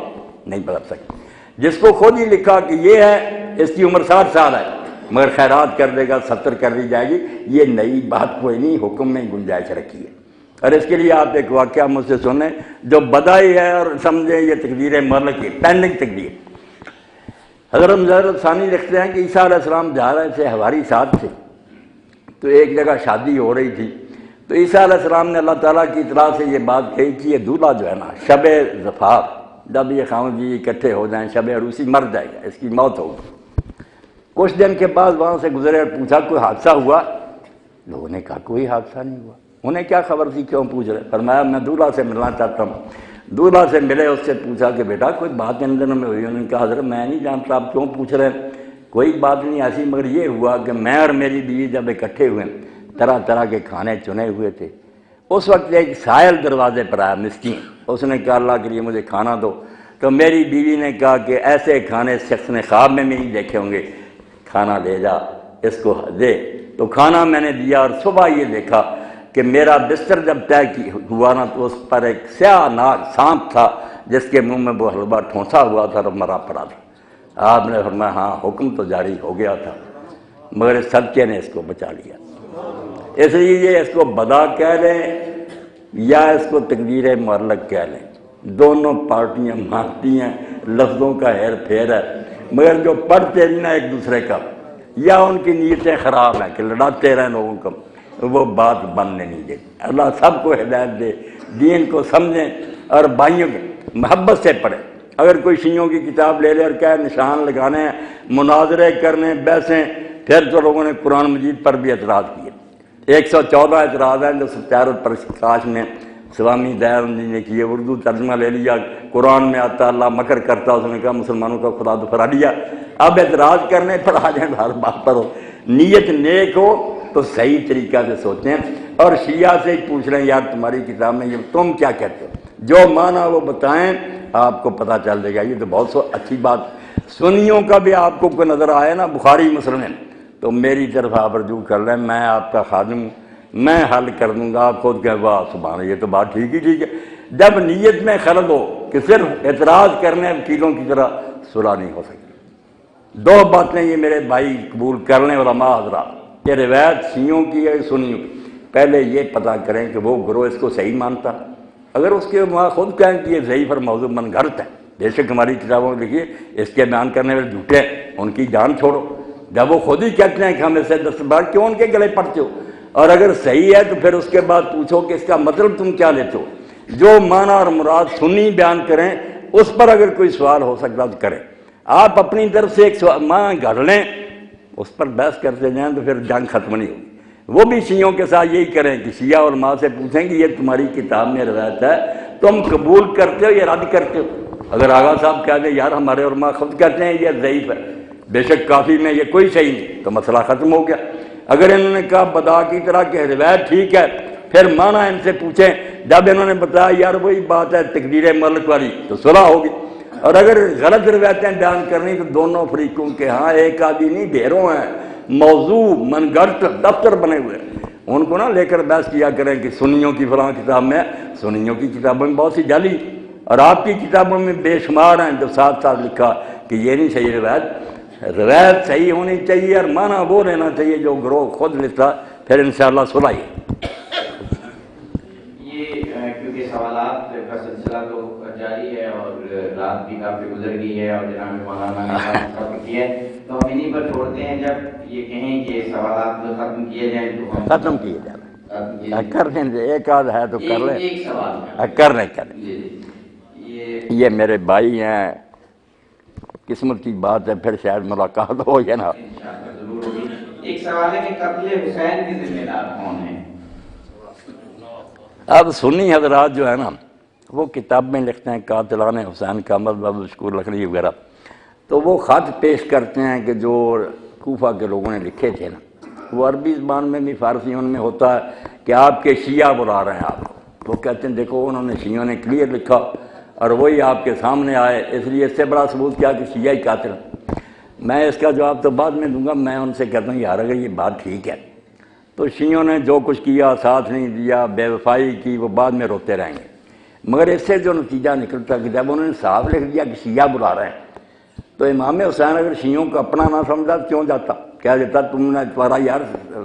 نہیں بدل سکتی۔ جس کو خود ہی لکھا کہ یہ ہے اس کی عمر 60 سال ہے مگر خیرات کر دے گا 70 کر دی جائے گی، یہ نئی بات کوئی نہیں، حکم میں گنجائش رکھی ہے۔ اور اس کے لیے آپ ایک واقعہ مجھ سے سنیں جو بدائی ہے اور سمجھیں یہ تقدیر ملک کی پینڈنگ تقدیر۔ حضرت مظہر ثانی لکھتے ہیں کہ عیسیٰ علیہ السلام جا رہے تھے ہواری ساتھ سے، تو ایک جگہ شادی ہو رہی تھی، تو عیسیٰ علیہ السلام نے اللہ تعالیٰ کی اطلاع سے یہ بات کہی کہ یہ دولہا جو ہے نا شب زفاف، جب یہ خاوند جی اکٹھے ہو جائیں شب عروسی مر جائے گا، اس کی موت ہوگی۔ کچھ دن کے بعد وہاں سے گزرے اور پوچھا کوئی حادثہ ہوا؟ لوگوں نے کہا کوئی حادثہ نہیں ہوا۔ انہیں کیا خبر تھی، کیوں پوچھ رہے؟ فرمایا میں دولہا سے ملنا چاہتا ہوں۔ دولہا سے ملے، اس سے پوچھا کہ بیٹا کوئی بات ان دنوں میں ہوئی؟ انہوں نے کہا حضرت میں نہیں جانتا، آپ کیوں پوچھ رہے ہیں؟ کوئی بات نہیں ایسی، مگر یہ ہوا کہ میں اور میری بیوی جب اکٹھے ہوئے طرح طرح کے کھانے چنے ہوئے تھے، اس وقت ایک سائل دروازے پر آیا مسکین، اس نے کہا اللہ کے لیے مجھے کھانا دو، تو میری بیوی نے کہا کہ ایسے کھانے شخص نے خواب میں بھی نہیں دیکھے ہوں گے، کھانا لے جا اس کو دے۔ تو کھانا میں نے دیا اور صبح یہ دیکھا کہ میرا بستر جب طے ہوا نا تو اس پر ایک سیاہ ناک سانپ تھا جس کے منہ میں وہ حلوہ ٹھونسا ہوا تھا اور مرا پڑا تھا۔ آپ نے فرمایا ہاں حکم تو جاری ہو گیا تھا مگر اس صدقے نے اس کو بچا لیا۔ اس لیے اس کو بدا کہہ لیں یا اس کو تقدیر معلق کہہ لیں، دونوں پارٹیاں مانتی ہیں، لفظوں کا ہیر پھیر ہے، مگر جو پڑھتے نہیں نا ایک دوسرے کا یا ان کی نیتیں خراب ہیں کہ لڑاتے رہیں لوگوں کو، وہ بات بننے نہیں دے۔ اللہ سب کو ہدایت دے، دین کو سمجھیں اور بھائیوں کے محبت سے پڑھیں۔ اگر کوئی شیعوں کی کتاب لے لے اور کہے نشان لگانے ہیں، مناظرے کرنے، بحثیں، پھر تو لوگوں نے قرآن مجید پر بھی اعتراض کیے۔ 114 اعتراض ہیں جو ستیار الپرکاش میں سوامی دیانند جی نے کیے، اردو ترجمہ لے لیا، قرآن میں آتا اللہ مکر کرتا، اس نے کہا مسلمانوں کا خدا تو فرا لیا۔ اب اعتراض کرنے پر آ جائیں، ہر بات پر ہو، نیت نیک ہو تو صحیح طریقہ سے سوچیں اور شیعہ سے ہی پوچھ رہے ہیں یار تمہاری کتاب میں یہ تم کیا کہتے ہو، جو مانا وہ بتائیں، آپ کو پتہ چل جائے گا۔ یہ تو بہت اچھی بات سنیوں کا بھی آپ کو کوئی نظر آئے نا بخاری مسلم میں، تو میری طرف آپ رجوع کر لیں، میں آپ کا خادم ہوں، میں حل کر دوں گا۔ آپ خود کہ واہ سبحان اللہ، یہ تو بات ٹھیک ہی ٹھیک ہے۔ جب نیت میں خلل ہو کہ صرف اعتراض کرنے وکیلوں کی طرح صلح نہیں ہو سکتی۔ دو باتیں یہ میرے بھائی قبول کر لیں علماء حضرات کہ روایت شیعوں کی ہے سنیوں کی، پہلے یہ پتہ کریں کہ وہ گروہ اس کو صحیح مانتا۔ اگر اس کے وہاں خود کہیں کہ یہ ضعیف اور موضوع من گھڑت ہے، بے شک ہماری کتابوں میں لکھیے اس کے بیان کرنے والے جھوٹے ہیں، ان کی جان چھوڑو۔ جب وہ خود ہی کہتے ہیں کہ ہم اسے دستبار کیوں ان کے گلے پڑتے ہو؟ اور اگر صحیح ہے تو پھر اس کے بعد پوچھو کہ اس کا مطلب تم کیا لیتے ہو۔ جو معنی اور مراد سنی بیان کریں، اس پر اگر کوئی سوال ہو سکتا تو کریں۔ آپ اپنی طرف سے ایک سوال معنی گھڑ لیں، اس پر بحث کرتے جائیں تو پھر جنگ ختم نہیں ہوگی۔ وہ بھی شیعوں کے ساتھ یہی کریں کہ شیعہ علماء سے پوچھیں کہ یہ تمہاری کتاب میں روایت ہے، تم قبول کرتے ہو یا رد کرتے ہو؟ اگر آغا صاحب کہہ دیں یار ہمارے علماء خود کہتے ہیں یہ ضعیف ہے، بے شک کافی میں یہ کوئی صحیح نہیں، تو مسئلہ ختم ہو گیا۔ اگر انہوں نے کہا بدا کی طرح کہ روایت ٹھیک ہے، پھر معنی ان سے پوچھیں۔ جب انہوں نے بتایا یار وہی بات ہے تقدیر ملک والی، تو صلح ہوگی۔ اور اگر غلط روایتیں بیان کرنی تو دونوں فریقوں کے ہاں ایک آدھی نہیں ڈھیروں ہیں، موضوع من گھڑت دفتر بنے ہوئے ہیں، ان کو نہ لے کر بحث کیا کریں کہ سنیوں کی فلاں کتاب میں، سنیوں کی کتابوں میں بہت سی جعلی اور آپ کی کتابوں میں بے شمار ہیں جو ساتھ ساتھ لکھا کہ یہ نہیں صحیح روایت۔ روایت صحیح ہونی چاہیے اور معنی وہ لینا چاہیے جو گروہ خود لکھتا، پھر انشاءاللہ صلح ہی۔ یہ کیونکہ سوالات کا سلسلہ تو جاری ہے اور رات بھی کافی گزر گئی ہے اور جناب مولانا نے ختم کیا ہے، تو ہم انہیں پر چھوڑتے ہیں۔ جب یہ کہیں کہ سوالات ختم کیے جائیں تو ہم ختم کیے جائیں، کر لیں، ایک آدھ ہے تو کر لیں، ایک سوال کر لیں کر لیں۔ یہ یہ میرے بھائی ہیں، قسمت کی بات ہے، پھر شاید ملاقات ہو یا نہ۔ انشاءاللہ ضرور ہوگی۔ ایک سوال ہے کہ قتل حسین کے ذمہ دار کون ہیں؟ اب سنی حضرات جو ہے نا وہ کتاب میں لکھتے ہیں قاتلان حسین کا مذہب مشکور لکھنوی وغیرہ، تو وہ خط پیش کرتے ہیں کہ جو کوفہ کے لوگوں نے لکھے تھے نا، وہ عربی زبان میں بھی فارسی ان میں ہوتا ہے کہ آپ کے شیعہ بلا رہے ہیں آپ کو۔ وہ کہتے ہیں دیکھو انہوں نے شیعوں نے کلیئر لکھا اور وہی آپ کے سامنے آئے، اس لیے اس سے بڑا ثبوت کیا کہ شیعہ ہی قاتل ہیں۔ میں اس کا جواب تو بعد میں دوں گا، میں ان سے کہتا ہوں یار اگر یہ بات ٹھیک ہے تو شیعوں نے جو کچھ کیا، ساتھ نہیں دیا، بے وفائی کی، وہ بعد میں روتے رہیں گے۔ مگر اس سے جو نتیجہ نکلتا کہ جب انہوں نے صاف لکھ دیا کہ شیعہ بلا رہے ہیں، تو امام حسین اگر شیعوں کو اپنا نہ سمجھا کیوں جاتا؟ کہہ دیتا تم نے تمہارا یار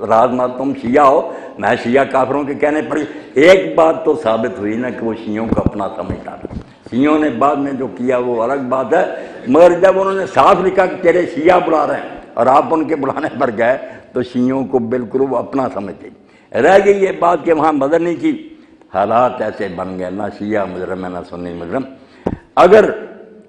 راز مات تم شیعہ ہو، میں شیعہ کافروں کے کہنے پڑی۔ ایک بات تو ثابت ہوئی نا کہ وہ شیعوں کو اپنا سمجھتا تھا۔ شیعوں نے بعد میں جو کیا وہ الگ بات ہے، مگر جب انہوں نے صاف لکھا کہ تیرے شیعہ بلا رہے ہیں اور آپ ان کے بلانے پر گئے تو شیعوں کو بالکل وہ اپنا سمجھتے۔ رہ گئی یہ بات کہ وہاں مدد نہیں کی، حالات ایسے بن گئے، نہ شیعہ مجرم ہے نہ سنی مجرم۔ اگر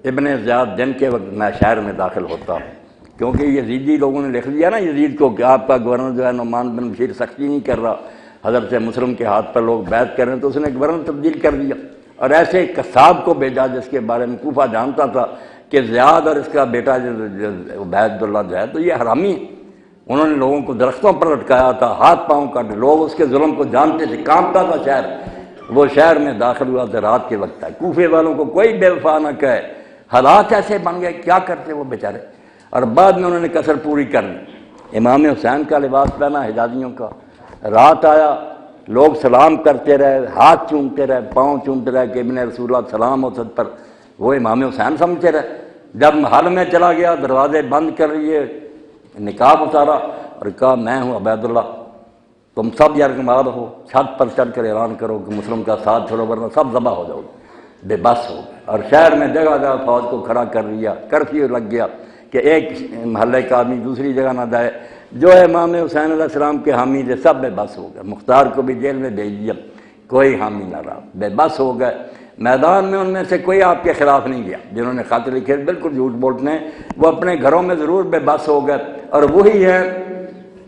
ابن زیاد دن کے وقت میں شہر میں داخل ہوتا ہوں، کیونکہ یزیدی لوگوں نے لکھ دیا نا یزید کو کہ آپ کا گورنر جو ہے نعمان بن بشیر سختی نہیں کر رہا، حضرت مسلم کے ہاتھ پر لوگ بیعت کر رہے ہیں، تو اس نے گورنر تبدیل کر دیا اور ایسے قصاب کو بھیجا جس کے بارے میں کوفہ جانتا تھا کہ زیاد اور اس کا بیٹا عبید اللہ جو ہے تو یہ حرامی ہے۔ انہوں نے لوگوں کو درختوں پر لٹکایا تھا، ہاتھ پاؤں کاٹے، لوگ اس کے ظلم کو جانتے تھے، کانپتا تھا شہر۔ وہ شہر میں داخل ہوا تھا رات کے وقت ہے، کوفے والوں کو کوئی بے وفا نہ کہے، حالات ایسے بن گئے، کیا کرتے وہ بیچارے۔ اور بعد میں انہوں نے کسر پوری کر لی، امام حسین کا لباس پہنا حجازیوں کا، رات آیا، لوگ سلام کرتے رہے، ہاتھ چومتے رہے، پاؤں چومتے رہے کہ ابن رسول اللہ سلام ہو سب پر، وہ امام حسین سمجھتے رہے۔ جب محل میں چلا گیا، دروازے بند کر لیے، نقاب اتارا اور کہا میں ہوں عبید اللہ، تم سب یرغمال ہو، چھت پر چڑھ کر اعلان کرو کہ مسلم کا ساتھ چھوڑو ورنہ سب ذبح ہو جاؤ۔ بے بس ہو گئے اور شہر میں جگہ جگہ فوج کو کھڑا کر دیا، کرفیو لگ گیا کہ ایک محلے کا آدمی دوسری جگہ نہ جائے۔ جو امام حسین علیہ السلام کے حامی تھے سب بے بس ہو گئے، مختار کو بھی جیل میں بھیج دیا، کوئی حامی نہ رہا، بے بس ہو گئے۔ میدان میں ان میں سے کوئی آپ کے خلاف نہیں گیا، جنہوں نے خط لکھے بالکل جھوٹ بولتے ہیں، وہ اپنے گھروں میں ضرور بے بس ہو گئے۔ اور وہی ہے،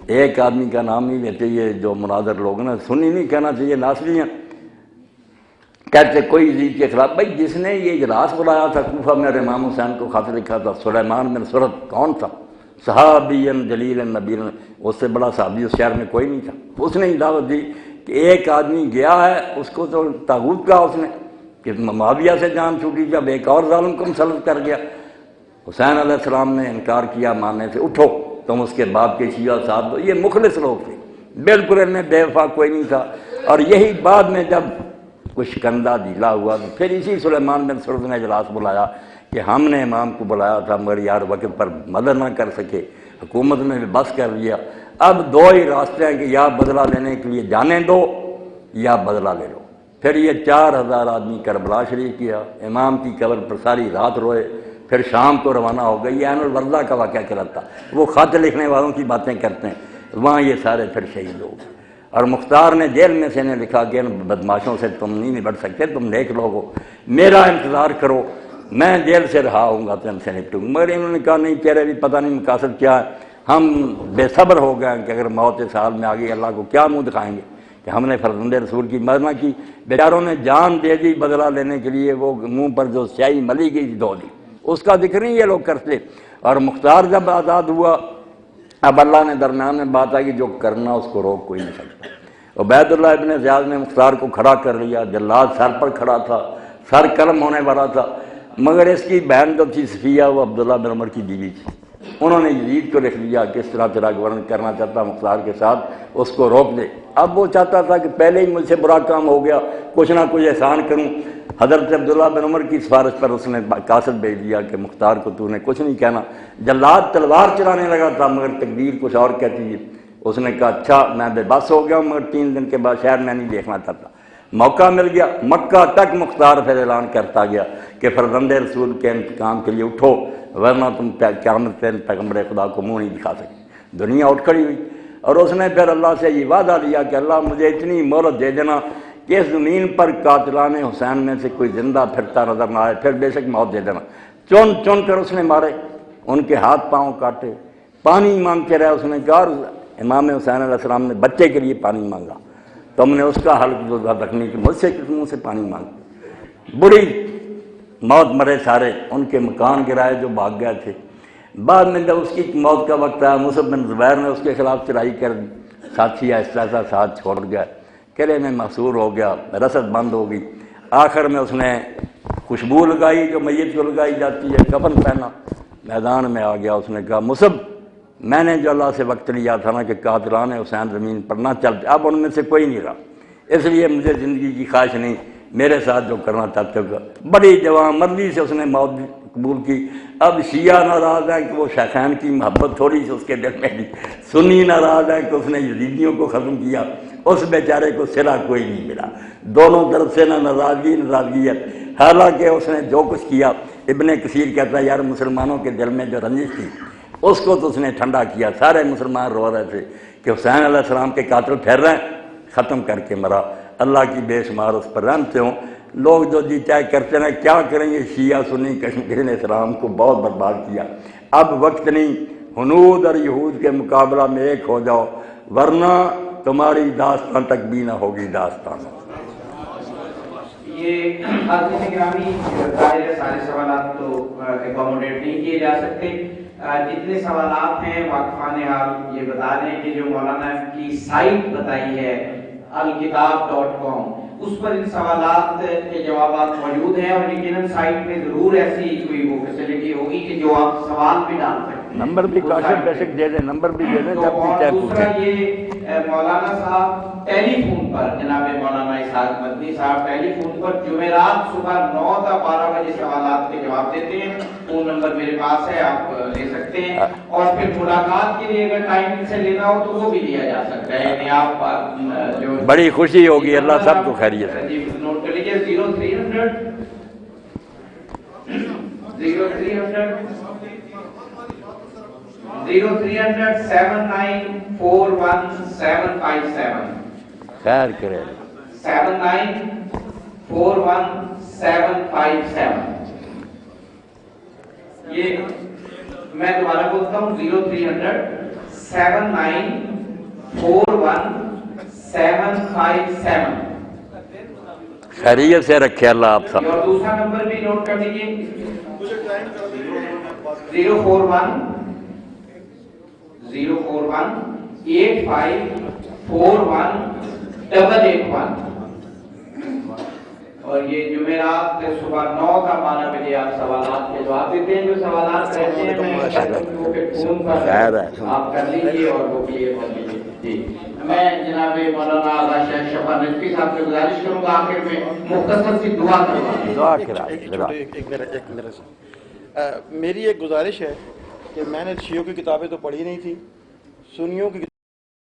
ایک آدمی کا نام نہیں لیتے یہ جو مناظر لوگ نا، سنی نہیں کہنا چاہیے، ناصری ہیں، کہتے کوئی یزید کے خلاف۔ بھائی جس نے یہ اجلاس بلایا تھا کوفہ میں اور امام حسین کو خط لکھا تھا، سلیمان بن سرد کون تھا؟ صحابی جلیل نبی، اس سے بڑا صحابی اس شہر میں کوئی نہیں تھا۔ اس نے دعوت دی کہ ایک آدمی گیا ہے، اس کو تو طاغوت کہا اس نے کہ معاویہ سے جان چھوٹی، جب ایک اور ظالم کو مسلط کر گیا۔ حسین علیہ السلام نے انکار کیا ماننے سے، اٹھو تم اس کے باپ کے شیعہ ساتھ دو۔ یہ مخلص لوگ تھے، بالکل ان میں بے وفا کوئی نہیں تھا۔ اور یہی بعد میں جب کچھ شکنجہ ڈھیلا ہوا تو پھر اسی سلیمان بن سرد نے اجلاس بلایا کہ ہم نے امام کو بلایا تھا مگر یار وقت پر مدد نہ کر سکے، حکومت نے بھی بس کر لیا، اب دو ہی راستے ہیں کہ یا بدلہ لینے کے لیے جانے دو یا بدلہ لے لو۔ پھر یہ 4000 آدمی کربلا شریف کیا، امام کی قبر پر ساری رات روئے، پھر شام کو روانہ ہو گئی۔ عین الوردا کا واقعہ کہلاتا، وہ خط لکھنے والوں کی باتیں کرتے ہیں، وہاں یہ سارے پھر شہید ہو گئے۔ اور مختار نے جیل میں سے نے لکھا کہ ان بدماشوں سے تم نہیں نبٹ سکتے، تم نیک لوگ ہو، میرا انتظار کرو، میں جیل سے رہا ہوں گا تو ان سے نپٹوں گا۔ مگر انہوں نے کہا نہیں تیرے بھی پتہ نہیں مقاصد کیا ہے، ہم بے صبر ہو گئے کہ اگر موت اس حال میں آ گئی اللہ کو کیا منہ دکھائیں گے کہ ہم نے فرزند رسول کی مدد نہ کی۔ بیچاروں نے جان دے دی بدلہ لینے کے لیے، وہ منہ پر جو سیاہی ملی گئی دھو دی، اس کا ذکر نہیں یہ لوگ کرتے۔ اور مختار جب آزاد ہوا، اب اللہ نے درمیان میں بات آئی کہ جو کرنا اس کو روک کوئی نہیں سکتا۔ عبید اللہ ابن زیاد نے مختار کو کھڑا کر لیا، جلاد سر پر کھڑا تھا، سر قلم ہونے والا تھا، مگر اس کی بہن جو تھی صفیہ وہ عبداللہ بن عمر کی بیوی تھی، انہوں نے یزید کو لکھ لیا کس طرح تیرا گورنر کرنا چاہتا مختار کے ساتھ، اس کو روک دے۔ اب وہ چاہتا تھا کہ پہلے ہی مجھ سے برا کام ہو گیا، کچھ نہ کچھ احسان کروں۔ حضرت عبداللہ بن عمر کی سفارش پر اس نے قاصد بھیج دیا کہ مختار کو تو نے کچھ نہیں کہنا۔ جلاد تلوار چلانے لگا تھا مگر تقدیر کچھ اور کہتی ہے۔ اس نے کہا اچھا میں بے بس ہو گیا ہوں مگر 3 دن کے بعد شہر میں نہیں دیکھنا چاہتا۔ موقع مل گیا، مکہ تک مختار پھر اعلان کرتا گیا کہ فرزند رسول کے انتقام کے لیے اٹھو ورنہ تم قیامت تک پیغمبر خدا کو منہ نہیں دکھا سکتے۔ دنیا اٹھ کھڑی ہوئی اور اس نے پھر اللہ سے یہ وعدہ لیا کہ اللہ مجھے اتنی مہلت دے دینا کہ اس زمین پر قاتلان حسین میں سے کوئی زندہ پھرتا نظر نہ آئے، پھر بے شک موت دے دینا۔ چن چن کر اس نے مارے، ان کے ہاتھ پاؤں کاٹے، پانی مانگتے رہے۔ اس نے کہا امام حسین علیہ السلام نے بچے کے لیے پانی مانگا، تم نے اس کا حل رکھنے کی مجھ سے کس منہ سے پانی مانگا۔ بڑی موت مرے سارے، ان کے مکان گرائے جو بھاگ گئے تھے۔ بعد میں جب اس کی موت کا وقت آیا مصعب بن زبیر نے اس کے خلاف چڑھائی کر دی، ساتھی آہستہ آہستہ ساتھ چھوڑ گیا، قلعے میں محصور ہو گیا، رسد بند ہو گئی۔ آخر میں اس نے خوشبو لگائی جو میت کو لگائی جاتی ہے، کفن پہنا، میدان میں آ گیا۔ اس نے کہا مصعب میں نے جو اللہ سے وقت لیا تھا نا کہ قاتلان حسین زمین پر نہ چلتے، اب ان میں سے کوئی نہیں رہا، اس لیے مجھے زندگی کی خواہش نہیں، میرے ساتھ جو کرنا چاہتے ہو۔ بڑی جوان مردی سے اس نے موت قبول کی۔ اب شیعہ ناراض ہے کہ وہ شیخین کی محبت تھوڑی سی اس کے دل میں تھی، سنی ناراض ہے کہ اس نے یزیدیوں کو ختم کیا، اس بیچارے کو صلہ کوئی نہیں ملا۔ دونوں طرف سے نہ ناراضگی ہے، حالانکہ اس نے جو کچھ کیا، ابن کثیر کہتا ہے یار مسلمانوں کے دل میں جو رنجش تھی اس کو تو اس نے ٹھنڈا کیا۔ سارے مسلمان رو رہے تھے کہ حسین علیہ السلام کے قاتل پھیر رہے ہیں، ختم کر کے مرا۔ اللہ کی بے شمار اس پر رحمتیں ہوں۔ لوگ جو جی چاہے کرتے رہے، کیا کریں گے؟ شیعہ سنی کشمیر نے اسلام کو بہت برباد کیا۔ اب وقت نہیں، ہنود اور یہود کے مقابلہ میں ایک ہو جاؤ ورنہ تمہاری داستان تک بھی نہ ہوگی داستان۔ یہ حاضرین گرامی ظاہر سارے سوالات تو اکوموڈیٹ نہیں کیے جا سکتے، جتنے سوالات ہیں واقفان حال یہ بتا دیں کہ جو مولانا کی سائٹ بتائی ہے الکتاب.com، اس پر ان سوالات کے جوابات موجود ہیں، اور یقیناً سائٹ میں ضرور ایسی کوئی وہ فیسلٹی ہوگی کہ جو آپ سوال بھی ڈال سکتے ہیں۔ نمبر بھی کاشف بے شک دے دیں، نمبر بھی دے دیں جب بھی چاہے دوسرا پوچھیں۔ یہ مولانا صاحب ٹیلی فون پر، جناب مولانا اسحاق مدنی صاحب ٹیلی فون پر جمعرات صبح 9 تا 12 بجے سوالات کے جواب دیتے ہیں۔ فون نمبر میرے پاس ہے، آپ لے سکتے ہیں، اور پھر ملاقات کے لیے اگر ٹائم سے لینا ہو تو وہ بھی لیا جا سکتا ہے، یعنی آپ جو بڑی خوشی ہوگی، اللہ سب کو خیریت ہے۔ جی نوٹ کر لیجیے 0300 7941757 خیر کرے 79415757۔ یہ میں دوبارہ بولتا ہوں 0300 خیریت سے رکھے اللہ آپ سب۔ اور دوسرا نمبر بھی نوٹ کر لیجیے 041 8541 881، اور یہ جمعرات صبح 9 کا 12 بجے آپ سوالات کے جواب دیتے ہیں. جو سوالات رہتے ہیں میں فون پر آپ کر لیجیے اور وہ کلیئر کر لیجیے. جی میں جناب مولانا آغا شیخ شفا نجفی صاحب سے گزارش کروں گا آخر میں مختصر سی دعا کروانے. دعا میری ایک گزارش ہے کہ میں نے شیعوں کی کتابیں تو پڑھی نہیں تھی، سنیوں کی